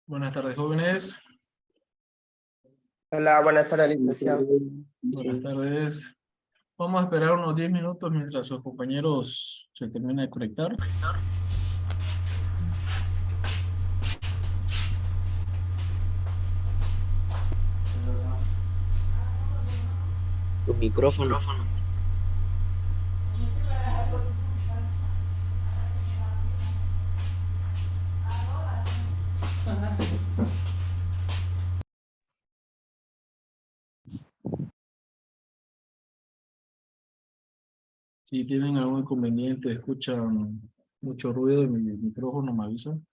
Buenas tardes, jóvenes. Hola, buenas tardes, licenciado. Buenas tardes. Vamos a esperar unos 10 minutos mientras sus compañeros se terminen de conectar. Tu micrófono. Si tienen algún inconveniente, escuchan mucho ruido en mi micrófono, me avisan.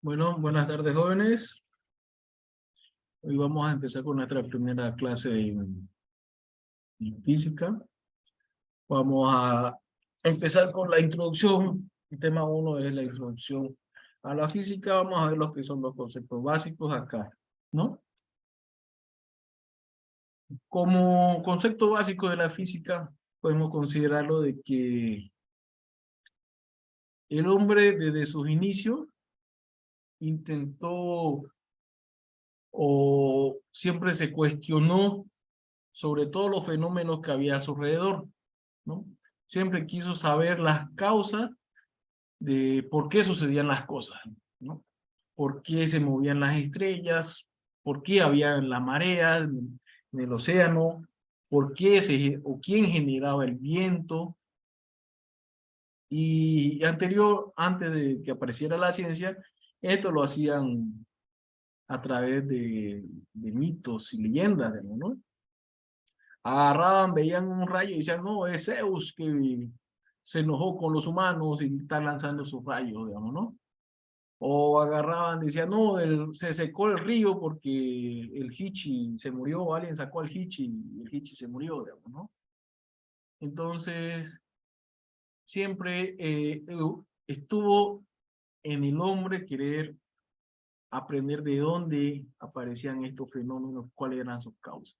Bueno, buenas tardes, jóvenes. Hoy vamos a empezar con nuestra primera clase en física. Vamos a empezar con la introducción. El tema 1 es la introducción a la física. Vamos a ver lo que son los conceptos básicos acá, ¿no? Como concepto básico de la física, podemos considerarlo de que el hombre desde sus inicios intentó o siempre se cuestionó sobre todos los fenómenos que había a su alrededor, ¿no? Siempre quiso saber las causas de por qué sucedían las cosas, ¿no? Por qué se movían las estrellas, por qué había la marea en el océano, por qué o quién generaba el viento. Y antes de que apareciera la ciencia, esto lo hacían a través de mitos y leyendas, digamos, ¿no? Agarraban, veían un rayo y decían, no, es Zeus que se enojó con los humanos y está lanzando sus rayos, digamos, ¿no? O agarraban, decían, no, se secó el río porque el Hichi se murió, alguien sacó al Hichi y el Hichi se murió, digamos, ¿no? Entonces, siempre estuvo en el hombre querer aprender de dónde aparecían estos fenómenos, cuáles eran sus causas.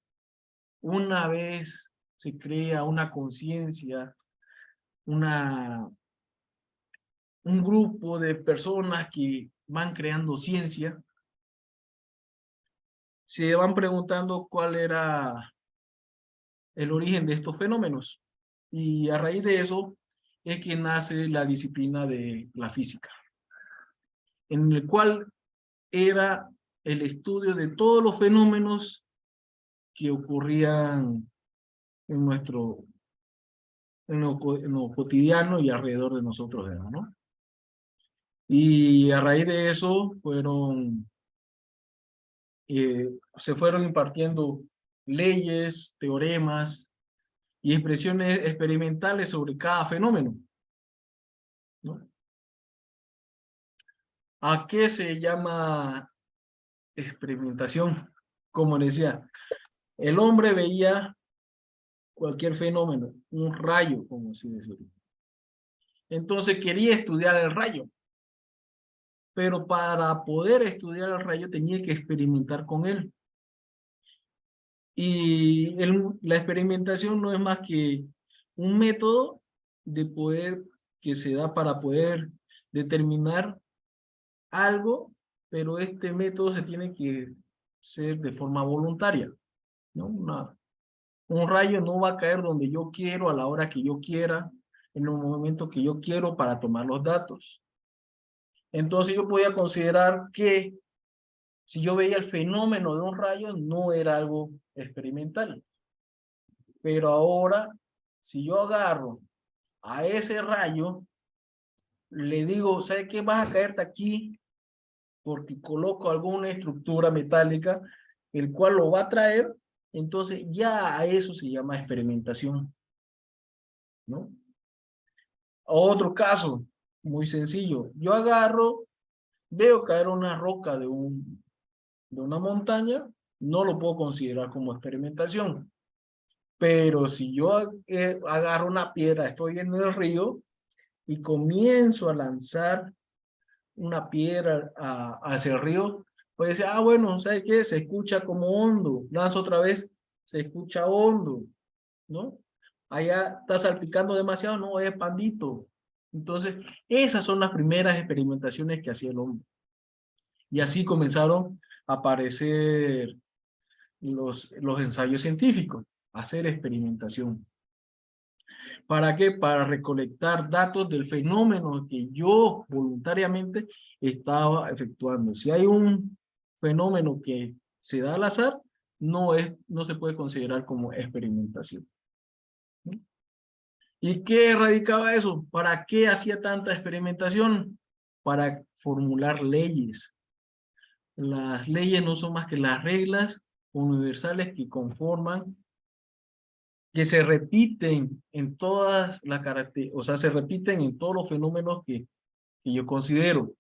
Una vez se crea una conciencia, un grupo de personas que van creando ciencia, se van preguntando cuál era el origen de estos fenómenos, Y a raíz de eso es que nace la disciplina de la física, en el cual era el estudio de todos los fenómenos que ocurrían en en lo cotidiano y alrededor de nosotros, ¿no? Y a raíz de eso se fueron impartiendo leyes, teoremas y expresiones experimentales sobre cada fenómeno, ¿no? ¿A qué se llama experimentación? Como decía, el hombre veía cualquier fenómeno, un rayo, como así decirlo. Entonces quería estudiar el rayo, pero para poder estudiar el rayo tenía que experimentar con él. Y la experimentación no es más que un método de poder que se da para poder determinar algo, pero este método se tiene que ser de forma voluntaria, ¿no? Un rayo no va a caer donde yo quiero, a la hora que yo quiera, en el momento que yo quiero para tomar los datos. Entonces yo podía considerar que si yo veía el fenómeno de un rayo, no era algo experimental. Pero ahora, si yo agarro a ese rayo, le digo, ¿sabes qué? Vas a caerte aquí porque coloco alguna estructura metálica, el cual lo va a traer, entonces ya a eso se llama experimentación, ¿no? Otro caso, muy sencillo. Yo agarro, veo caer una roca de una montaña, no lo puedo considerar como experimentación. Pero si yo agarro una piedra, estoy en el río y comienzo a lanzar una piedra hacia el río, pues decir, ah, bueno, ¿sabes qué? Se escucha como hondo. Lanzo otra vez, se escucha hondo, ¿no? Allá está salpicando demasiado, no, es pandito. Entonces, esas son las primeras experimentaciones que hacía el hombre. Y así comenzaron a aparecer los ensayos científicos, hacer experimentación. ¿Para qué? Para recolectar datos del fenómeno que yo voluntariamente estaba efectuando. Si hay un fenómeno que se da al azar, no se puede considerar como experimentación. ¿Y qué radicaba eso? ¿Para qué hacía tanta experimentación? Para formular leyes. Las leyes no son más que las reglas universales que conforman, que se repiten en todas las características, o sea, se repiten en todos los fenómenos que yo considero.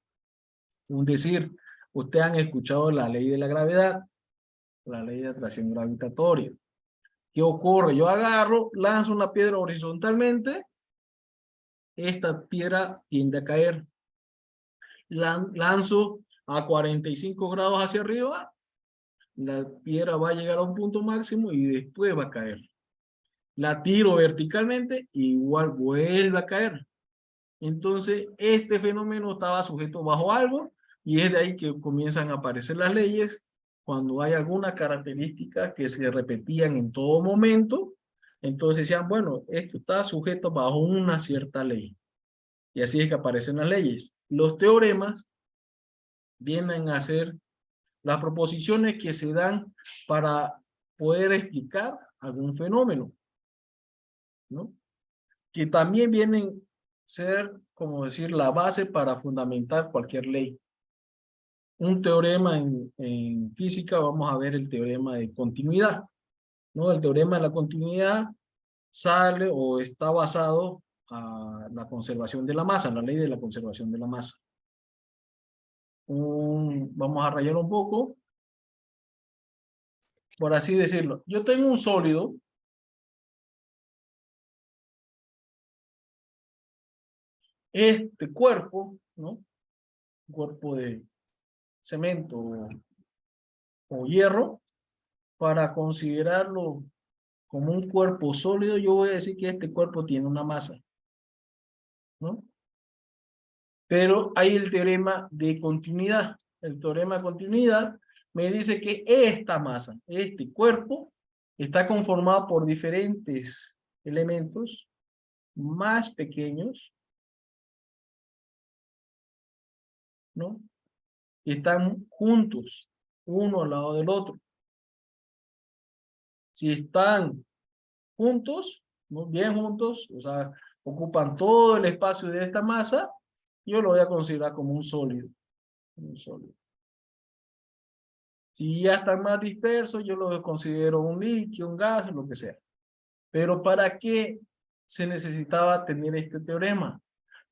Un decir, ustedes han escuchado la ley de la gravedad, la ley de atracción gravitatoria. ¿Qué ocurre? Yo agarro, lanzo una piedra horizontalmente, esta piedra tiende a caer. Lanzo a 45 grados hacia arriba, la piedra va a llegar a un punto máximo y después va a caer. La tiro verticalmente, igual vuelve a caer. Entonces, este fenómeno estaba sujeto bajo algo y es de ahí que comienzan a aparecer las leyes. Cuando hay alguna característica que se repetían en todo momento, entonces decían, bueno, esto está sujeto bajo una cierta ley. Y así es que aparecen las leyes. Los teoremas vienen a ser las proposiciones que se dan para poder explicar algún fenómeno, ¿no? Que también vienen a ser, como decir, la base para fundamentar cualquier ley. Un teorema en física, vamos a ver el teorema de continuidad, ¿no? El teorema de la continuidad sale o está basado a la conservación de la masa, la ley de la conservación de la masa. Vamos a rayar un poco, por así decirlo. Yo tengo un sólido, este cuerpo, ¿no? Cuerpo de cemento o hierro, para considerarlo como un cuerpo sólido, yo voy a decir que este cuerpo tiene una masa, ¿no? Pero hay el teorema de continuidad. El teorema de continuidad me dice que esta masa, este cuerpo, está conformado por diferentes elementos más pequeños, ¿no? Y están juntos, uno al lado del otro. Si están juntos, ¿no? Bien juntos, o sea, ocupan todo el espacio de esta masa, yo lo voy a considerar como un sólido. Un sólido. Si ya están más dispersos, yo lo considero un líquido, un gas, lo que sea. Pero ¿para qué se necesitaba tener este teorema?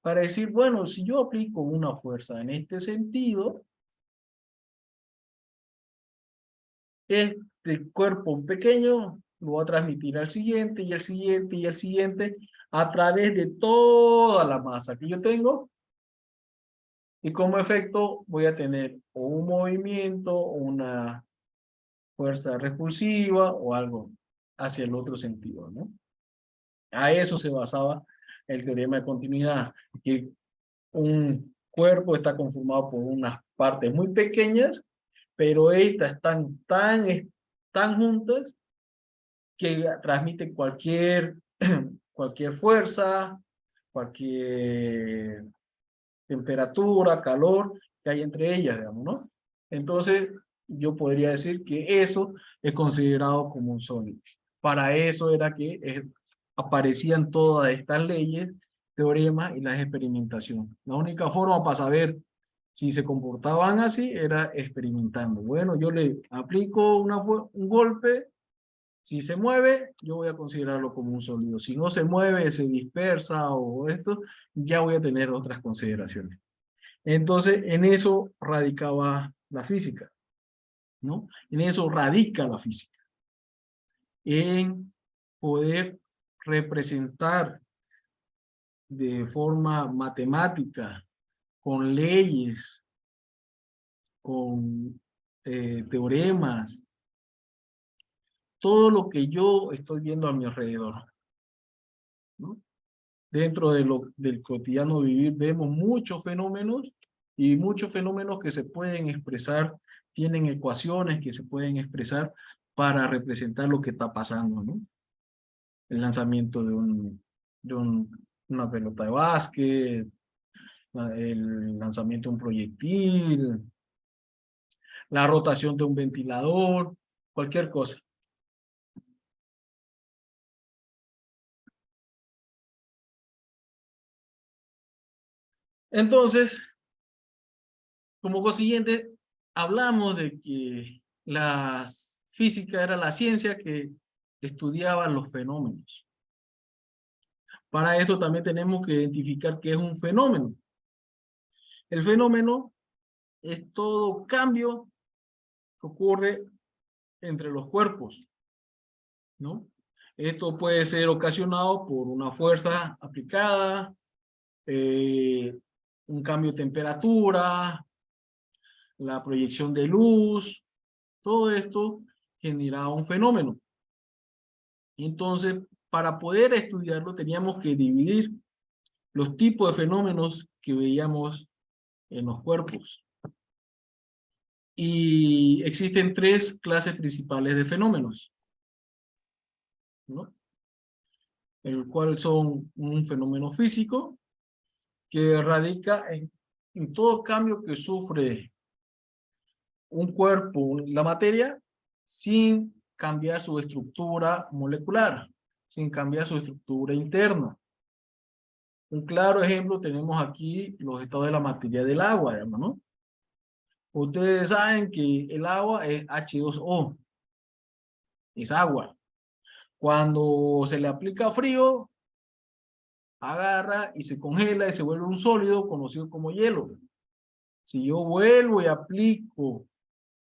Para decir, bueno, si yo aplico una fuerza en este sentido, este cuerpo pequeño lo va a transmitir al siguiente y al siguiente y al siguiente a través de toda la masa que yo tengo, y como efecto voy a tener o un movimiento o una fuerza repulsiva o algo hacia el otro sentido, ¿no? A eso se basaba el teorema de continuidad, que un cuerpo está conformado por unas partes muy pequeñas, pero estas están tan juntas que transmiten cualquier fuerza, cualquier temperatura, calor que hay entre ellas, digamos, ¿no? Entonces, yo podría decir que eso es considerado como un sólido. Para eso era que aparecían todas estas leyes, teoremas y las experimentaciones. La única forma para saber si se comportaban así era experimentando. Bueno, yo le aplico un golpe, si se mueve, yo voy a considerarlo como un sólido. Si no se mueve, se dispersa o esto, ya voy a tener otras consideraciones. Entonces, en eso radicaba la física, ¿no? En eso radica la física. En poder representar de forma matemática, con leyes, con teoremas, todo lo que yo estoy viendo a mi alrededor, ¿no? Dentro del cotidiano vivir vemos muchos fenómenos y muchos fenómenos que se pueden expresar, tienen ecuaciones que se pueden expresar para representar lo que está pasando, ¿no? El lanzamiento una pelota de básquet, el lanzamiento de un proyectil, la rotación de un ventilador, cualquier cosa. Entonces, como consiguiente, hablamos de que la física era la ciencia que estudiaba los fenómenos. Para esto también tenemos que identificar qué es un fenómeno. El fenómeno es todo cambio que ocurre entre los cuerpos, ¿no? Esto puede ser ocasionado por una fuerza aplicada, un cambio de temperatura, la proyección de luz, todo esto genera un fenómeno. Entonces, para poder estudiarlo teníamos que dividir los tipos de fenómenos que veíamos en los cuerpos. Y existen tres clases principales de fenómenos, ¿no? El cual son un fenómeno físico que radica en todo cambio que sufre un cuerpo, la materia, sin cambiar su estructura molecular, sin cambiar su estructura interna. Un claro ejemplo tenemos aquí los estados de la materia del agua, ¿no? Ustedes saben que el agua es H2O, es agua. Cuando se le aplica frío, agarra y se congela y se vuelve un sólido conocido como hielo. Si yo vuelvo y aplico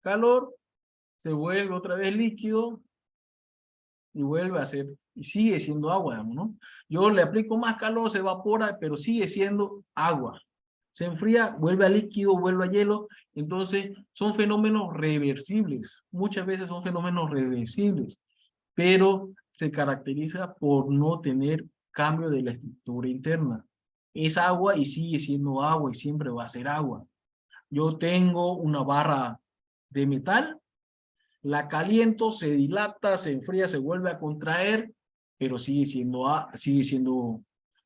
calor, se vuelve otra vez líquido y vuelve a ser, y sigue siendo agua, ¿no? Yo le aplico más calor, se evapora, pero sigue siendo agua. Se enfría, vuelve a líquido, vuelve a hielo. Entonces, son fenómenos reversibles. Muchas veces son fenómenos reversibles, pero se caracteriza por no tener cambio de la estructura interna. Es agua y sigue siendo agua y siempre va a ser agua. Yo tengo una barra de metal, la caliento, se dilata, se enfría, se vuelve a contraer, pero sigue siendo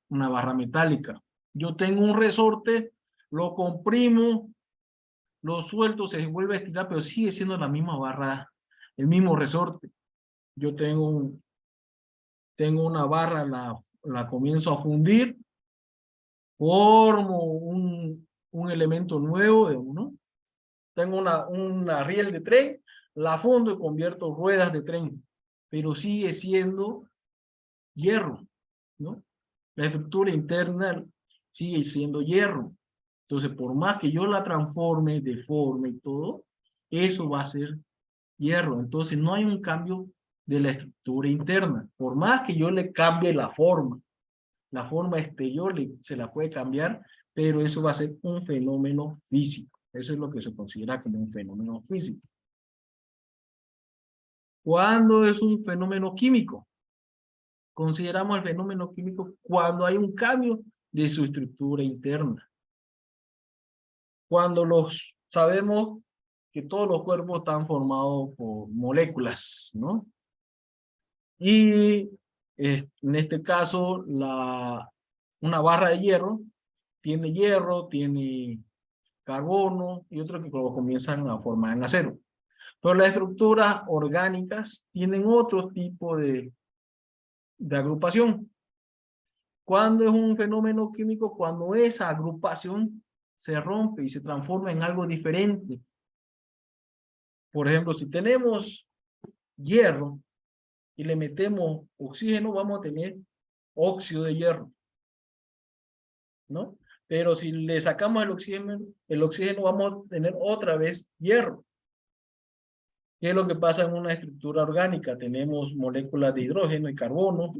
una barra metálica. Yo tengo un resorte, lo comprimo, lo suelto, se vuelve a estirar, pero sigue siendo la misma barra, el mismo resorte. Yo tengo una barra, la comienzo a fundir, formo un elemento nuevo, digamos, ¿no? Tengo una riel de tren, la fundo y convierto ruedas de tren, pero sigue siendo hierro, ¿no? La estructura interna sigue siendo hierro. Entonces, por más que yo la transforme, deforme y todo, eso va a ser hierro. Entonces, no hay un cambio de la estructura interna. Por más que yo le cambie la forma exterior se la puede cambiar, pero eso va a ser un fenómeno físico. Eso es lo que se considera como un fenómeno físico. ¿Cuándo es un fenómeno químico? Consideramos el fenómeno químico cuando hay un cambio de su estructura interna. Cuando sabemos que todos los cuerpos están formados por moléculas, ¿no? Y en este caso, una barra de hierro, tiene carbono y otros que comienzan a formar en acero. Pero las estructuras orgánicas tienen otro tipo de agrupación. ¿Cuándo es un fenómeno químico? Cuando esa agrupación se rompe y se transforma en algo diferente. Por ejemplo, si tenemos hierro y le metemos oxígeno, vamos a tener óxido de hierro, ¿no? Pero si le sacamos el oxígeno vamos a tener otra vez hierro. ¿Qué es lo que pasa en una estructura orgánica? Tenemos moléculas de hidrógeno y carbono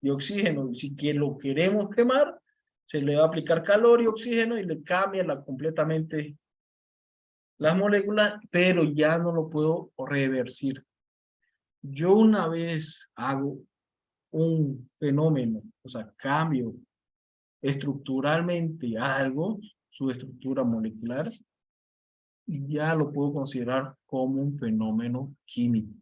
y oxígeno. Si que lo queremos quemar, se le va a aplicar calor y oxígeno y le cambia completamente las moléculas, pero ya no lo puedo reversir. Yo una vez hago un fenómeno, o sea, cambio estructuralmente algo, su estructura molecular, y ya lo puedo considerar como un fenómeno químico.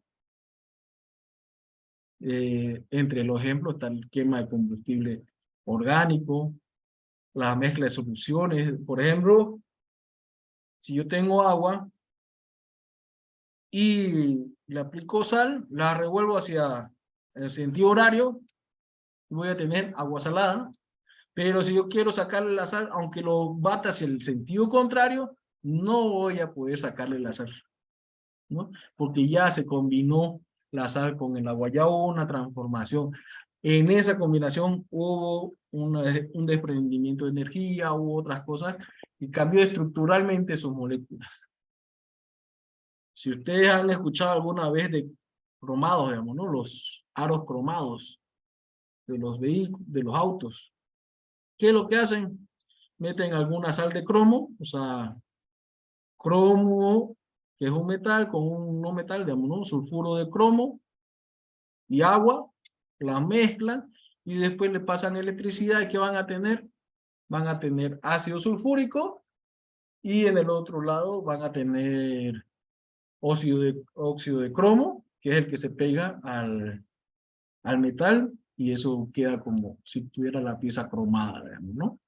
Entre los ejemplos está el quema de combustible orgánico, la mezcla de soluciones. Por ejemplo, si yo tengo agua y le aplico sal, la revuelvo hacia el sentido horario, voy a tener agua salada. Pero si yo quiero sacarle la sal, aunque lo bata hacia el sentido contrario, no voy a poder sacarle la sal, ¿no? Porque ya se combinó la sal con el agua, ya hubo una transformación. En esa combinación hubo un desprendimiento de energía, hubo otras cosas, y cambió estructuralmente sus moléculas. Si ustedes han escuchado alguna vez de cromados, digamos, ¿no? Los aros cromados de los vehículos, de los autos. ¿Qué es lo que hacen? Meten alguna sal de cromo, o sea, cromo, que es un metal, con un no metal, digamos, ¿no? Sulfuro de cromo y agua, la mezclan y después le pasan electricidad. ¿Y qué van a tener? Van a tener ácido sulfúrico y en el otro lado van a tener óxido de cromo, que es el que se pega al metal y eso queda como si tuviera la pieza cromada, digamos, ¿no?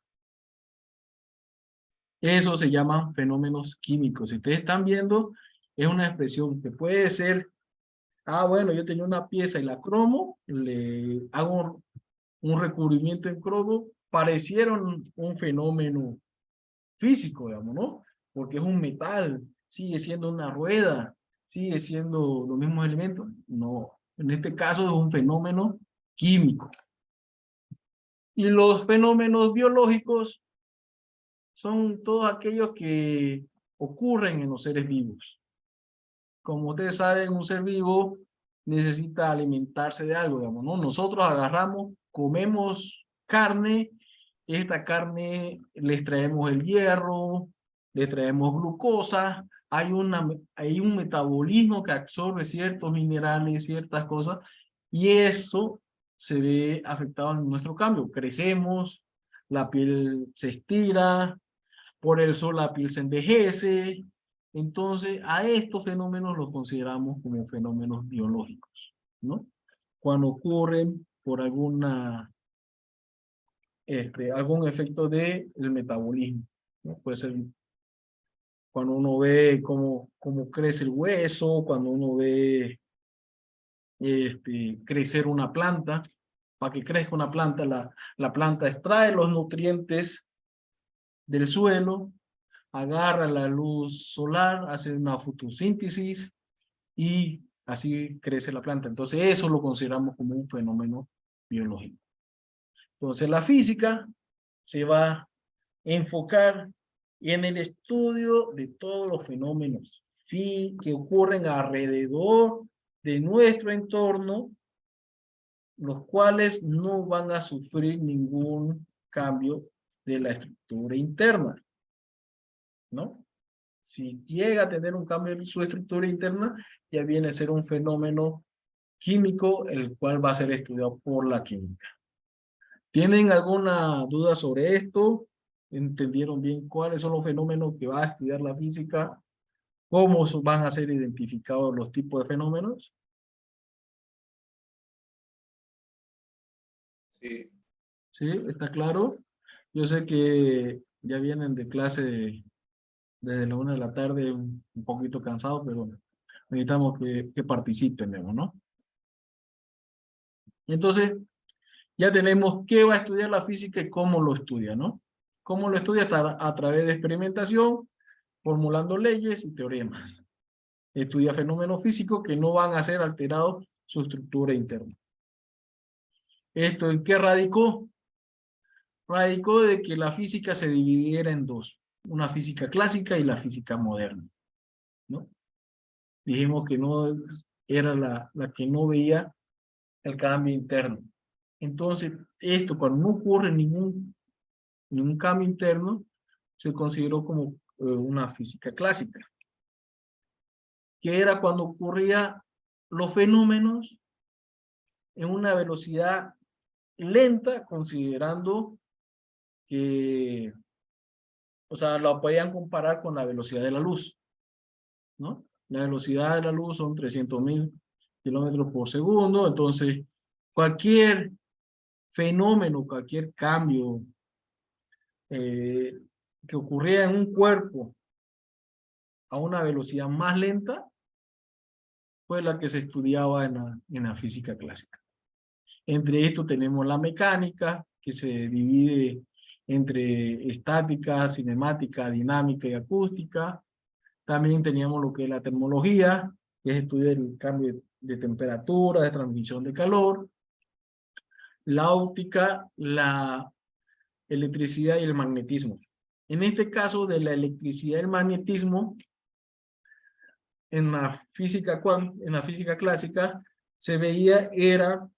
Eso se llama fenómenos químicos. Si ustedes están viendo, es una expresión que puede ser, bueno, yo tenía una pieza y la cromo, le hago un recubrimiento en cromo, parecieron un fenómeno físico, digamos, ¿no? Porque es un metal, sigue siendo una rueda, sigue siendo los mismos elementos. No, en este caso es un fenómeno químico. Y los fenómenos biológicos son todos aquellos que ocurren en los seres vivos. Como ustedes saben, un ser vivo necesita alimentarse de algo, digamos, ¿no? Nosotros agarramos, comemos carne, esta carne le extraemos el hierro, le extraemos glucosa, hay un metabolismo que absorbe ciertos minerales, ciertas cosas, y eso se ve afectado en nuestro cambio. Crecemos, la piel se estira, por el sol la piel se envejece. Entonces, a estos fenómenos los consideramos como fenómenos biológicos, ¿no? Cuando ocurren por alguna algún efecto del metabolismo, ¿no? Puede ser cuando uno ve cómo crece el hueso, cuando uno ve crecer una planta. Para que crezca una planta, la planta extrae los nutrientes del suelo, agarra la luz solar, hace una fotosíntesis y así crece la planta. Entonces eso lo consideramos como un fenómeno biológico. Entonces la física se va a enfocar en el estudio de todos los fenómenos que ocurren alrededor de nuestro entorno, los cuales no van a sufrir ningún cambio de la estructura interna, ¿no? Si llega a tener un cambio en su estructura interna, ya viene a ser un fenómeno químico, el cual va a ser estudiado por la química. ¿Tienen alguna duda sobre esto? ¿Entendieron bien cuáles son los fenómenos que va a estudiar la física? ¿Cómo van a ser identificados los tipos de fenómenos? Sí. ¿Sí? ¿Está claro? Yo sé que ya vienen de clase desde la 1 de la tarde un poquito cansados, pero necesitamos que participen, ¿no? Entonces, ya tenemos qué va a estudiar la física y cómo lo estudia, ¿no? Cómo lo estudia a través de experimentación, formulando leyes y teoremas. Estudia fenómenos físicos que no van a ser alterados su estructura interna. ¿Esto en qué radicó? Radicó de que la física se dividiera en dos, una física clásica y la física moderna, ¿no? Dijimos que no era la que no veía el cambio interno. Entonces, esto cuando no ocurre ningún cambio interno, se consideró como una física clásica, que era cuando ocurría los fenómenos en una velocidad lenta, considerando que, o sea, lo podían comparar con la velocidad de la luz, ¿no? La velocidad de la luz son 300.000 kilómetros por segundo, entonces cualquier fenómeno, cualquier cambio que ocurría en un cuerpo a una velocidad más lenta fue la que se estudiaba en la física clásica. Entre esto tenemos la mecánica, que se divide entre estática, cinemática, dinámica y acústica. También teníamos lo que es la termología, que es estudiar el cambio de temperatura, de transmisión de calor. La óptica, la electricidad y el magnetismo. En este caso de la electricidad y el magnetismo, en la física clásica, se veía era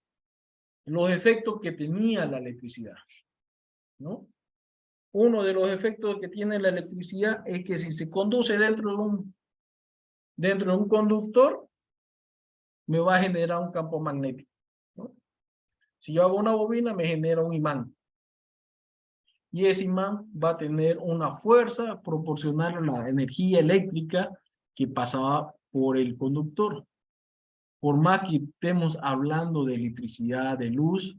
los efectos que tenía la electricidad, ¿no? Uno de los efectos que tiene la electricidad es que si se conduce dentro de un conductor, me va a generar un campo magnético, ¿no? Si yo hago una bobina, me genera un imán. Y ese imán va a tener una fuerza proporcional a la energía eléctrica que pasaba por el conductor. Por más que estemos hablando de electricidad, de luz,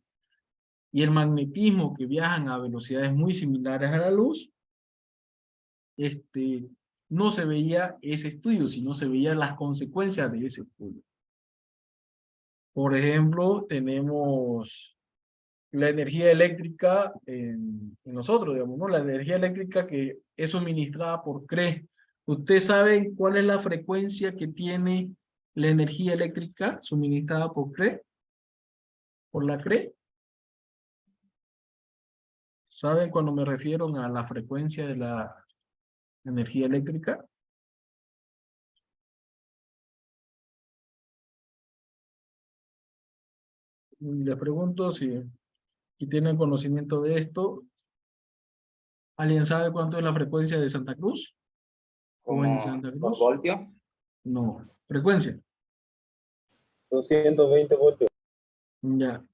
y el magnetismo que viajan a velocidades muy similares a la luz, no se veía ese estudio, sino se veían las consecuencias de ese estudio. Por ejemplo, tenemos la energía eléctrica en nosotros, digamos, ¿no? La energía eléctrica que es suministrada por CRE. ¿Usted sabe cuál es la frecuencia que tiene la energía eléctrica suministrada por CRE? ¿Por la CRE? ¿Saben cuando me refiero a la frecuencia de la energía eléctrica? Les pregunto si tienen conocimiento de esto. ¿Alguien sabe cuánto es la frecuencia de Santa Cruz? ¿O en Como Santa 2 Cruz? voltios. No, frecuencia. 220 voltios. Ya.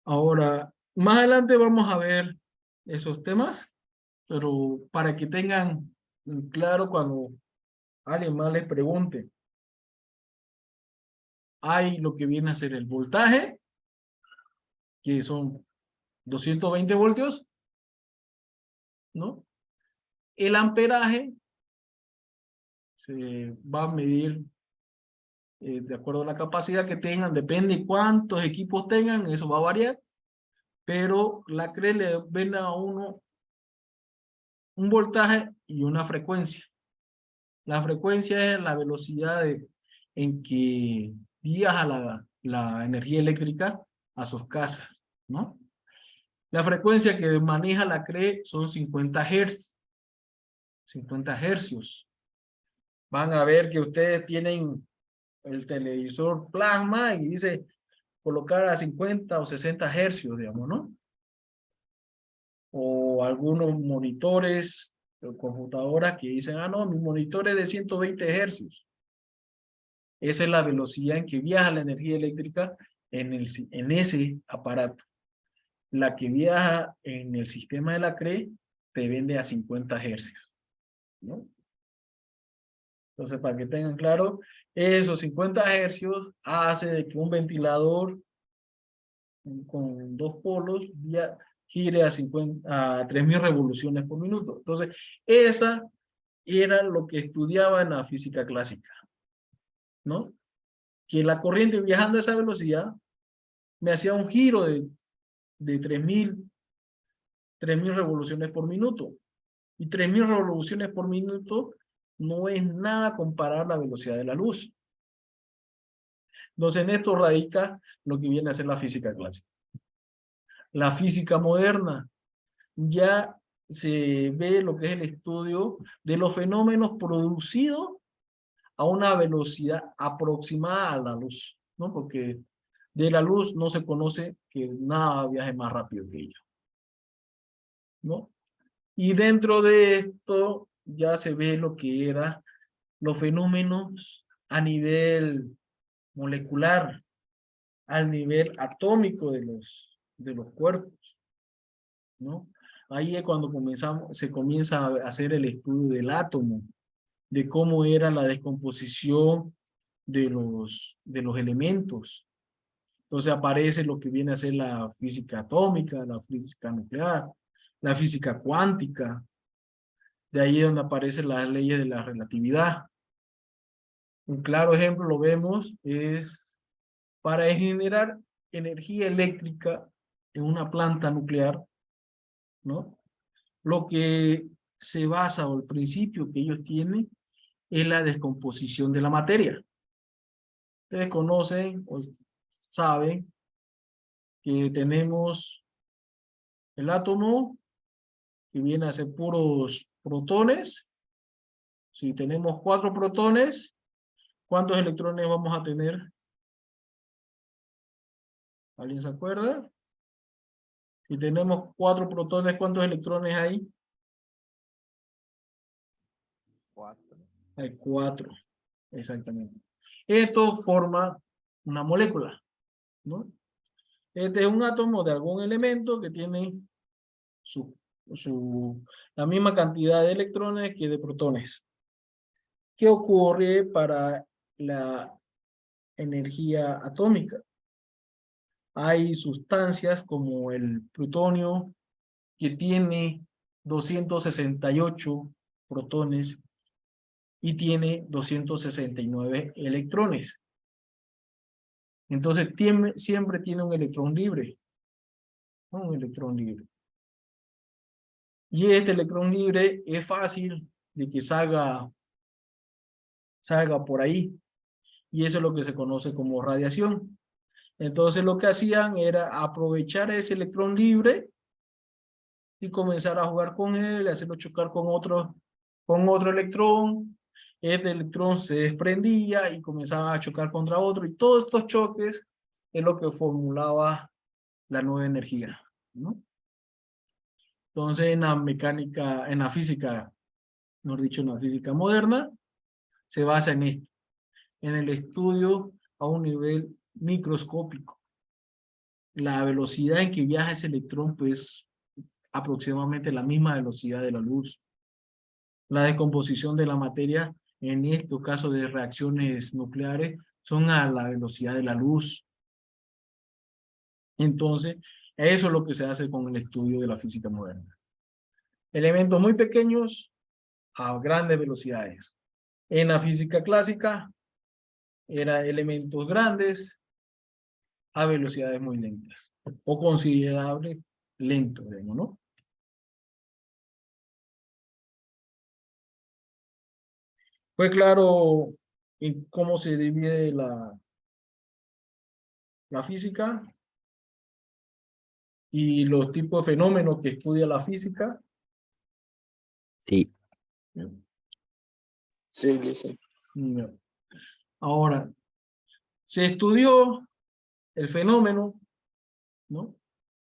Ahora, más adelante vamos a ver esos temas, pero para que tengan claro cuando alguien más les pregunte, hay lo que viene a ser el voltaje, que son 220 voltios, ¿no? El amperaje se va a medir de acuerdo a la capacidad que tengan, depende cuántos equipos tengan, eso va a variar, pero la CRE le vende a uno un voltaje y una frecuencia. La frecuencia es la velocidad en que viaja la energía eléctrica a sus casas, ¿no? La frecuencia que maneja la CRE son 50 Hz. 50 hercios. Van a ver que ustedes tienen el televisor plasma y dice colocar a 50 o 60 hercios, digamos, ¿no? O algunos monitores o computadoras que dicen, ah, no, mi monitor es de 120 hercios. Esa es la velocidad en que viaja la energía eléctrica en ese aparato. La que viaja en el sistema de la CRE te vende a 50 hercios, ¿no? Entonces, para que tengan claro, esos 50 hercios hace de que un ventilador con dos polos gire a 3000 revoluciones por minuto. Entonces, esa era lo que estudiaba en la física clásica, ¿no? Que la corriente viajando a esa velocidad me hacía un giro de 3000 revoluciones por minuto. Y 3000 revoluciones por minuto no es nada comparar la velocidad de la luz. Entonces, en esto radica lo que viene a ser la física clásica. La física moderna ya se ve lo que es el estudio de los fenómenos producidos a una velocidad aproximada a la luz, ¿no? Porque de la luz no se conoce que nada viaje más rápido que ella, ¿no? Y dentro de esto ya se ve lo que eran los fenómenos a nivel molecular, al nivel atómico de los cuerpos, ¿no? Ahí es cuando se comienza a hacer el estudio del átomo, de cómo era la descomposición de los elementos. Entonces aparece lo que viene a ser la física atómica, la física nuclear, la física cuántica. De ahí es donde aparecen las leyes de la relatividad. Un claro ejemplo lo vemos es para generar energía eléctrica en una planta nuclear, ¿no? Lo que se basa o el principio que ellos tienen es la descomposición de la materia. Ustedes conocen o saben que tenemos el átomo que viene a ser puros protones. Si tenemos 4 protones, ¿cuántos electrones vamos a tener? ¿Alguien se acuerda? Si tenemos 4 protones, ¿cuántos electrones hay? 4. Hay 4, exactamente. Esto forma una molécula, ¿no? Este es un átomo de algún elemento que tiene la misma cantidad de electrones que de protones. ¿Qué ocurre para la energía atómica? Hay sustancias como el plutonio que tiene 268 protones y tiene 269 electrones. Entonces siempre tiene un electrón libre. Un electrón libre. Y este electrón libre es fácil de que salga por ahí. Y eso es lo que se conoce como radiación. Entonces lo que hacían era aprovechar ese electrón libre y comenzar a jugar con él, hacerlo chocar con otro electrón. Este electrón se desprendía y comenzaba a chocar contra otro. Y todos estos choques es lo que formulaba la nueva energía, ¿no? Entonces en la mecánica, en la física, mejor dicho, en la física moderna, se basa en esto, en el estudio a un nivel microscópico. La velocidad en que viaja ese electrón, pues, aproximadamente la misma velocidad de la luz. La descomposición de la materia, en estos casos de reacciones nucleares, son a la velocidad de la luz. Entonces, Eso es lo que se hace con el estudio de la física moderna. Elementos muy pequeños a grandes velocidades. En la física clásica, eran elementos grandes a velocidades muy lentas, o considerable lento, digamos, ¿no? Fue claro en cómo se divide la física y los tipos de fenómenos que estudia la física. Sí. Sí, listo. Ahora, se estudió el fenómeno, ¿no?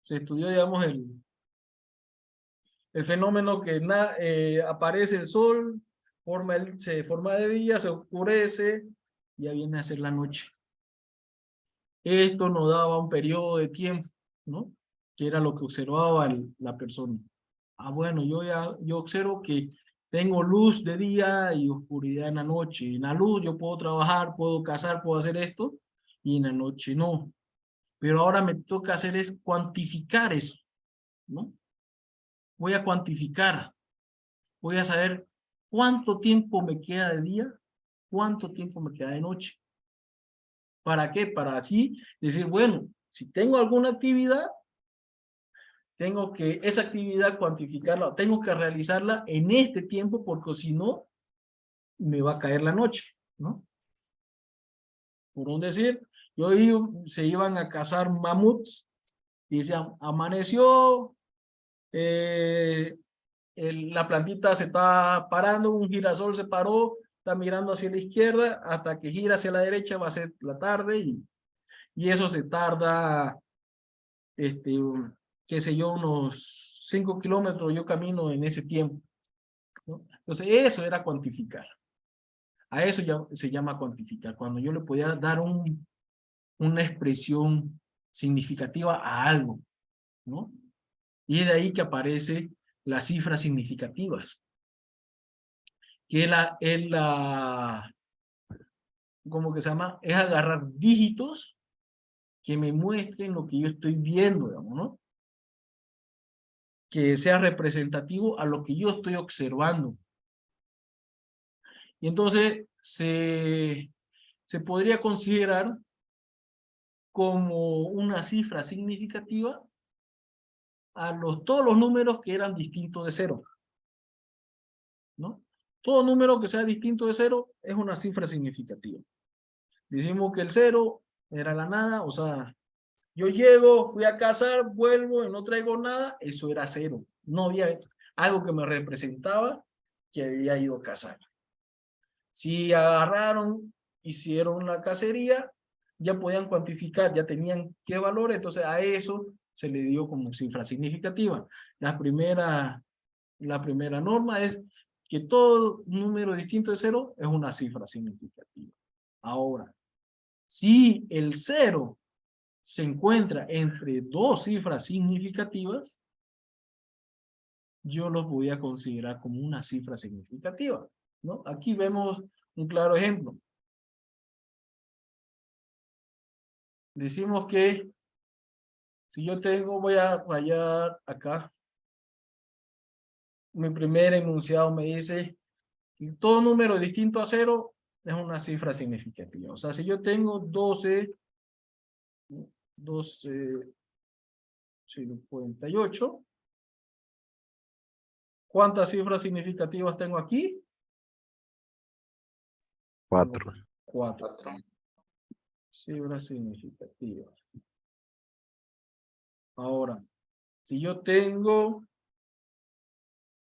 Se estudió, digamos, el fenómeno que aparece el sol, se forma de día, se oscurece, y ya viene a ser la noche. Esto nos daba un periodo de tiempo, ¿no? Que era lo que observaba la persona. Ah, bueno, yo observo que tengo luz de día y oscuridad en la noche. En la luz yo puedo trabajar, puedo cazar, puedo hacer esto, y en la noche no. Pero ahora me toca hacer es cuantificar eso, ¿no? Voy a cuantificar, voy a saber cuánto tiempo me queda de día, cuánto tiempo me queda de noche. ¿Para qué? Para así decir, bueno, si tengo alguna actividad, tengo que esa actividad cuantificarla, tengo que realizarla en este tiempo, porque si no, me va a caer la noche, ¿no? Por un decir, se iban a cazar mamuts, y decían, amaneció, la plantita se está parando, un girasol se paró, está mirando hacia la izquierda, hasta que gira hacia la derecha va a ser la tarde, y eso se tarda, qué sé yo, unos 5 kilómetros yo camino en ese tiempo, ¿no? Entonces eso era cuantificar. A eso ya se llama cuantificar, cuando yo le podía dar una expresión significativa a algo, ¿no? Y de ahí que aparece las cifras significativas, que ¿cómo que se llama? Es agarrar dígitos que me muestren lo que yo estoy viendo, digamos, ¿no? Que sea representativo a lo que yo estoy observando. Y entonces se podría considerar como una cifra significativa a todos los números que eran distintos de cero, ¿no? Todo número que sea distinto de cero es una cifra significativa. Decimos que el cero era la nada, o sea, yo llego, fui a cazar, vuelvo y no traigo nada, eso era cero. No había algo que me representaba que había ido a cazar. Si agarraron, hicieron la cacería, ya podían cuantificar, ya tenían qué valor, entonces a eso se le dio como cifra significativa. La primera norma es que todo número distinto de cero es una cifra significativa. Ahora, si el cero se encuentra entre dos cifras significativas, yo los voy a considerar como una cifra significativa, ¿no? Aquí vemos un claro ejemplo. Decimos que si yo voy a rayar acá, mi primer enunciado me dice que todo número distinto a cero es una cifra significativa. O sea, si yo tengo 58, ¿cuántas cifras significativas tengo aquí? 4. 4 cifras significativas. Ahora, si yo tengo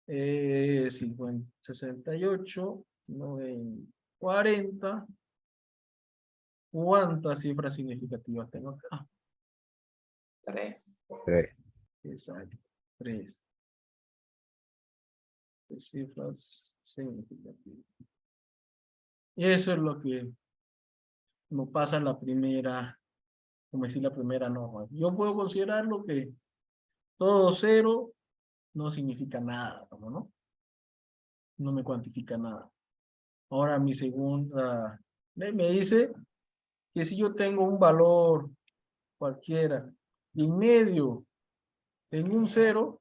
68, 40, ¿cuántas cifras significativas tengo acá? 3. Exacto, 3. Cifras significativas. Y eso es lo que nos pasa en la primera, como decir, la primera norma. Yo puedo considerarlo que todo cero no significa nada, ¿no? No me cuantifica nada. Ahora mi segunda me dice que si yo tengo un valor cualquiera y en medio tengo un 0,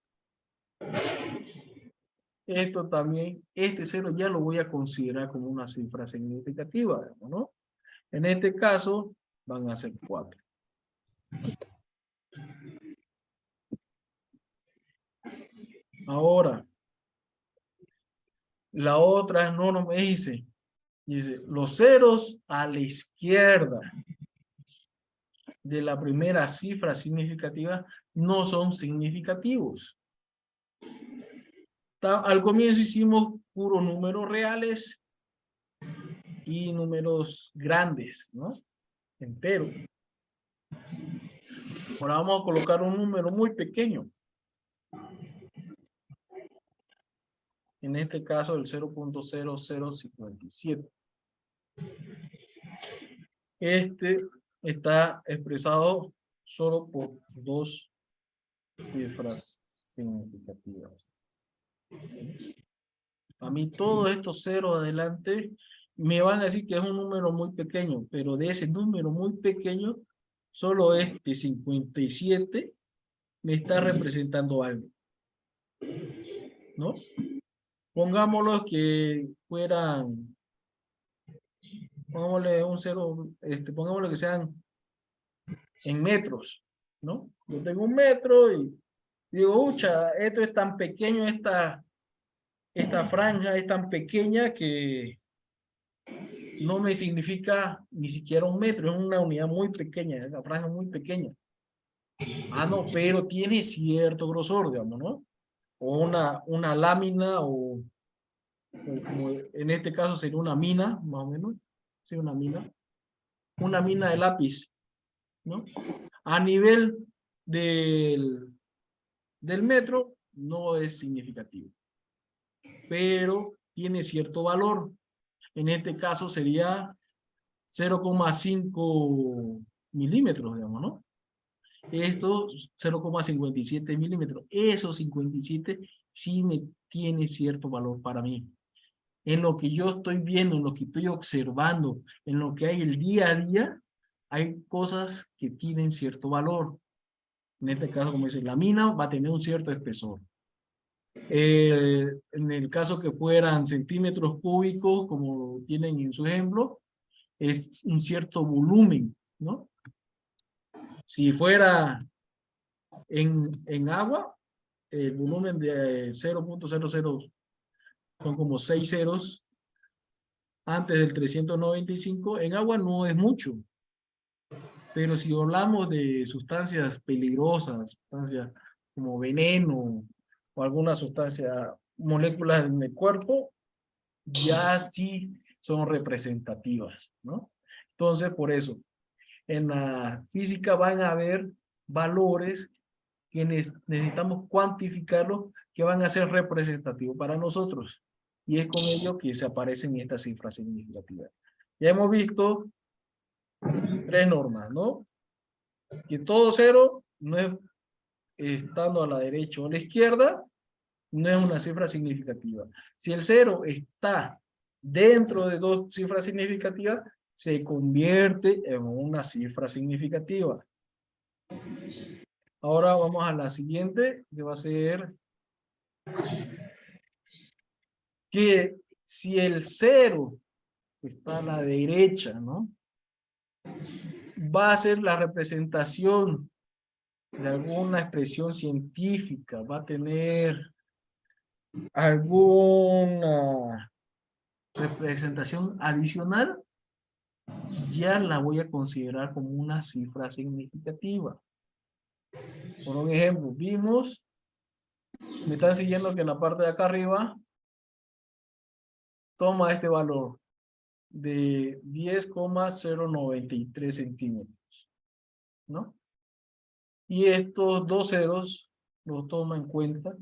esto también, este 0 ya lo voy a considerar como una cifra significativa, ¿no? En este caso van a ser 4. Ahora, la otra no me dice, los ceros a la izquierda de la primera cifra significativa no son significativos. Al comienzo hicimos puros números reales y números grandes, ¿no? Enteros. Ahora vamos a colocar un número muy pequeño. En este caso el 0.0057. Este está expresado solo por dos cifras significativas. A mí todos estos ceros adelante me van a decir que es un número muy pequeño, pero de ese número muy pequeño, solo este 57 me está representando algo, ¿no? Pongámoslo que fueran, pongámosle un cero, pongámosle que sean en metros, ¿no? Yo tengo 1 metro y digo, ucha, esto es tan pequeño, esta franja es tan pequeña que no me significa ni siquiera 1 metro, es una unidad muy pequeña, es una franja muy pequeña. Ah, no, pero tiene cierto grosor, digamos, ¿no? O una lámina, o como en este caso sería una mina, más o menos, sí, una mina de lápiz, ¿no? A nivel del metro no es significativo, pero tiene cierto valor. En este caso sería 0,5 milímetros, digamos, ¿no? Esto 0,57 milímetros. Esos 57 sí me tiene cierto valor para mí. En lo que yo estoy viendo, en lo que estoy observando, en lo que hay el día a día, hay cosas que tienen cierto valor. En este caso, como dice, la mina va a tener un cierto espesor. En el caso que fueran centímetros cúbicos, como tienen en su ejemplo, es un cierto volumen, ¿no? Si fuera en agua, el volumen de 0.00 son como 6 ceros antes del 395, en agua no es mucho. Pero si hablamos de sustancias peligrosas, sustancias como veneno o alguna sustancia, moléculas en el cuerpo, ya sí son representativas, ¿no? Entonces, por eso, en la física van a haber valores que necesitamos cuantificarlos que van a ser representativos para nosotros. Y es con ello que se aparecen estas cifras significativas. Ya hemos visto 3 normas, ¿no? Que todo cero no es, estando a la derecha o a la izquierda, no es una cifra significativa. Si el 0 está dentro de 2 cifras significativas, se convierte en una cifra significativa. Ahora vamos a la siguiente, que va a ser que si el 0 está a la derecha, ¿no? Va a ser la representación de alguna expresión científica, va a tener alguna representación adicional, ya la voy a considerar como una cifra significativa. Por un ejemplo, vimos, me están siguiendo que en la parte de acá arriba toma este valor de 10,093 centímetros, ¿no? Y estos 2 ceros los toma en cuenta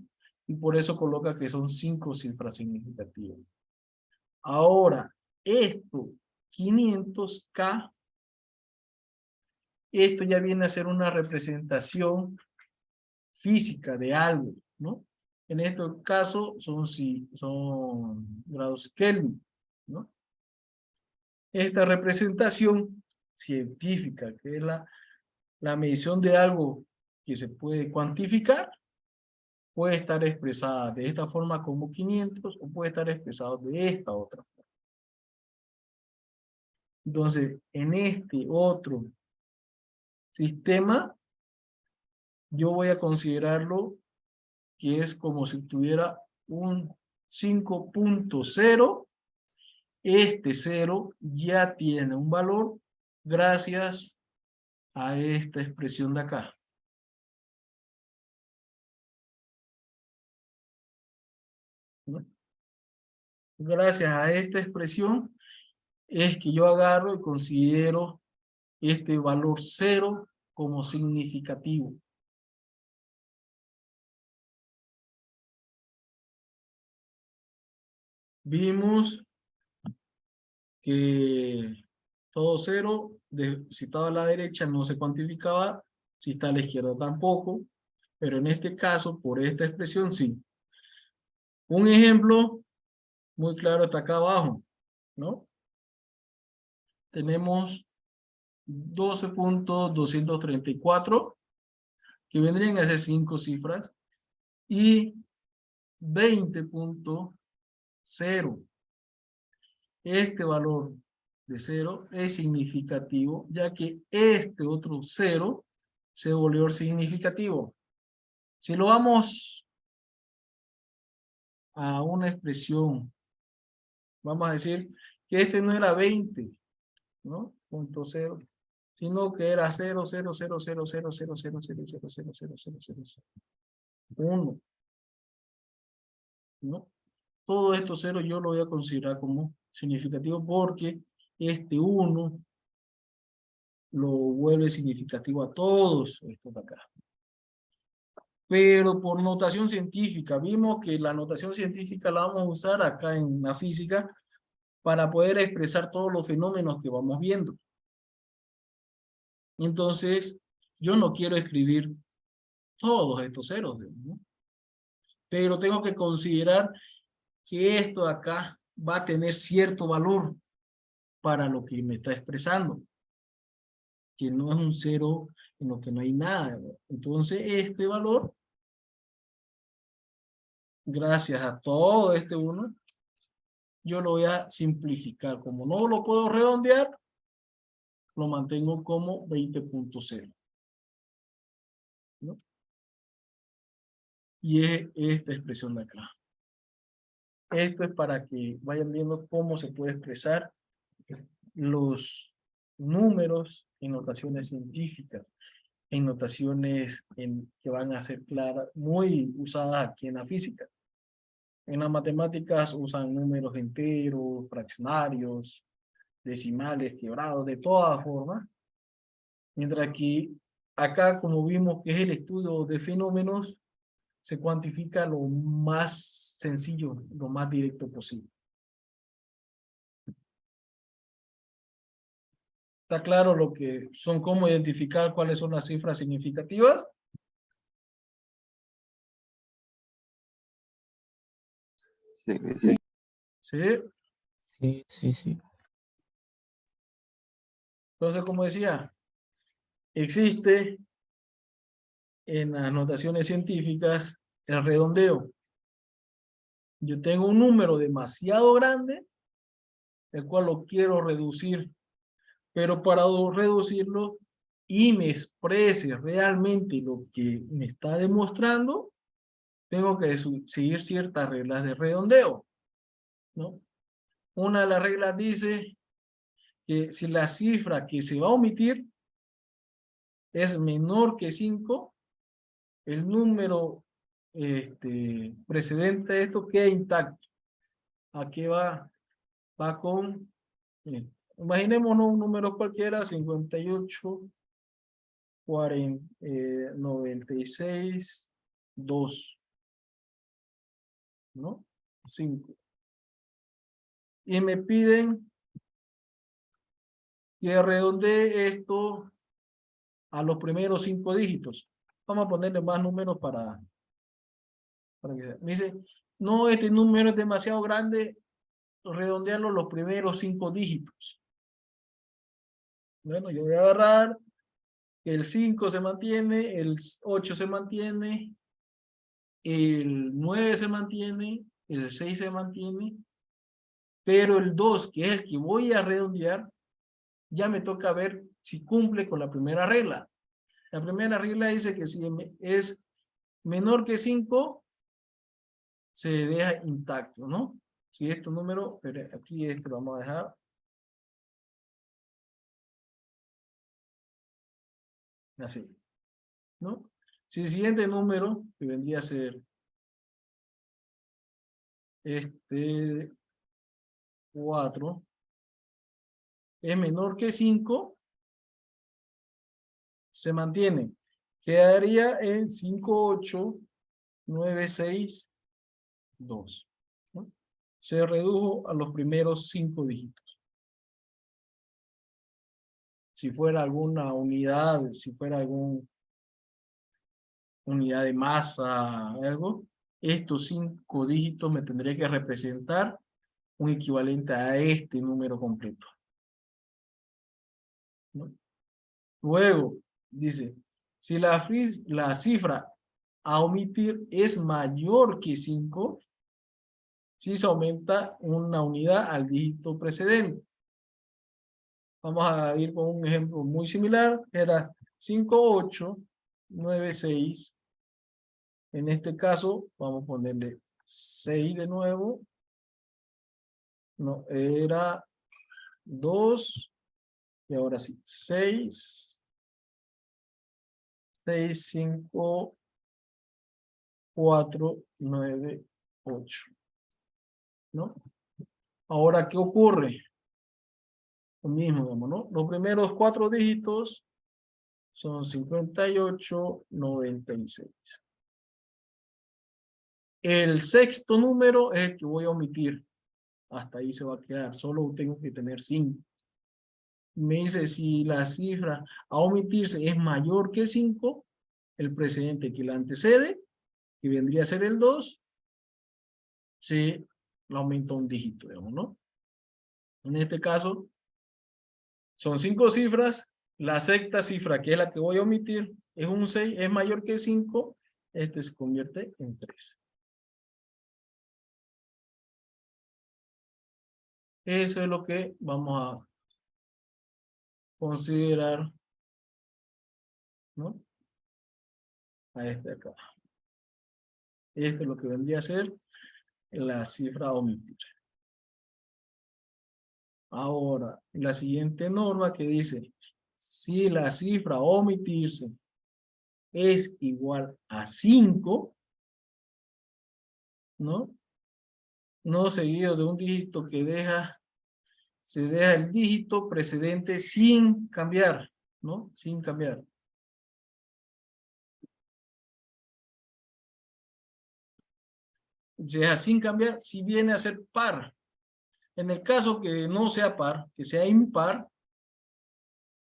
y por eso coloca que son 5 cifras significativas. Ahora, esto, 500K, esto ya viene a ser una representación física de algo, ¿no? En este caso son grados Kelvin, ¿no? Esta representación científica, que es la medición de algo que se puede cuantificar, puede estar expresada de esta forma como 500 o puede estar expresado de esta otra forma. Entonces, en este otro sistema, yo voy a considerarlo que es como si tuviera un 5.0. Este 0 ya tiene un valor gracias a esta expresión de acá. ¿No? Gracias a esta expresión es que yo agarro y considero este valor 0 como significativo. Vimos que todo 0, si estaba a la derecha no se cuantificaba, si está a la izquierda tampoco, pero en este caso, por esta expresión, sí. Un ejemplo muy claro está acá abajo, ¿no? Tenemos 12.234, que vendrían a ser 5 cifras, y 20.0. Este valor de 0 es significativo, ya que este otro 0 se volvió significativo. Si lo vamos a una expresión, vamos a decir que este no era 20, ¿no? Punto 0, sino que era 0.0000000000000000001, ¿no? Todo esto 0 yo lo voy a considerar como significativo porque este 1 lo vuelve significativo a todos estos de acá. Pero por notación científica, vimos que la notación científica la vamos a usar acá en la física para poder expresar todos los fenómenos que vamos viendo. Entonces, yo no quiero escribir todos estos ceros, ¿no? Pero tengo que considerar que esto de acá va a tener cierto valor para lo que me está expresando, que no es un 0 en lo que no hay nada, ¿no? Entonces, este valor, gracias a todo este 1, yo lo voy a simplificar. Como no lo puedo redondear, lo mantengo como 20.0, ¿no? Y es esta expresión de acá. Esto es para que vayan viendo cómo se puede expresar los números en notaciones científicas, en notaciones que van a ser claras, muy usadas aquí en la física. En las matemáticas usan números enteros, fraccionarios, decimales, quebrados, de todas formas. Mientras que acá, como vimos que es el estudio de fenómenos, se cuantifica lo más sencillo, lo más directo posible. ¿Está claro lo que son, cómo identificar cuáles son las cifras significativas? Sí, sí. Sí. Sí, sí, sí. Entonces, como decía, existe en las notaciones científicas el redondeo. Yo tengo un número demasiado grande, el cual lo quiero reducir, pero para reducirlo y me exprese realmente lo que me está demostrando, tengo que seguir ciertas reglas de redondeo, ¿no? Una de las reglas dice que si la cifra que se va a omitir es menor que 5, el número precedente a esto queda intacto. Aquí va con, imaginémonos un número cualquiera, 58, 96, 2, ¿no? 5. Y me piden que redondee esto a los primeros 5 dígitos. Vamos a ponerle más números para que me dice, no, este número es demasiado grande, redondearlo los primeros 5 dígitos. Bueno, yo voy a agarrar El 5 se mantiene, el 8 se mantiene, el 9 se mantiene, el 6 se mantiene, pero el 2, que es el que voy a redondear, ya me toca ver si cumple con la primera regla. La primera regla dice que si es menor que 5, se deja intacto, ¿no? Si este número, pero aquí lo vamos a dejar. Así, ¿no? Si el siguiente número, que vendría a ser 4, es menor que 5, se mantiene. Quedaría en 5, 8, 9, 6, 2. ¿No? Se redujo a los primeros 5 dígitos. Si fuera alguna unidad, si fuera alguna unidad de masa, algo, estos 5 dígitos me tendría que representar un equivalente a este número completo. ¿No? Luego, dice, si la cifra a omitir es mayor que 5, si se aumenta una unidad al dígito precedente. Vamos a ir con un ejemplo muy similar. Era 5, 8, 9, 6. En este caso, vamos a ponerle 6 de nuevo. No, era 2. Y ahora sí, 6, 6, 5, 4, 9, 8. ¿No? Ahora, ¿qué ocurre? Lo mismo, digamos, ¿no? Los primeros 4 dígitos son 58, 96. El sexto número es el que voy a omitir. Hasta ahí se va a quedar. Solo tengo que tener 5. Me dice si la cifra a omitirse es mayor que 5, el precedente que la antecede, que vendría a ser el 2, se le aumenta un dígito, digamos, ¿no? En este caso, son 5 cifras. La sexta cifra, que es la que voy a omitir, es un 6, es mayor que 5, este se convierte en 3. Eso es lo que vamos a considerar, ¿no? A este acá. Esto es lo que vendría a ser la cifra a omitir. Ahora, la siguiente norma que dice, si la cifra a omitirse es igual a 5, ¿no? No seguido de un dígito que se deja el dígito precedente sin cambiar, ¿no? Sin cambiar. Se deja sin cambiar si viene a ser par. En el caso que no sea par, que sea impar,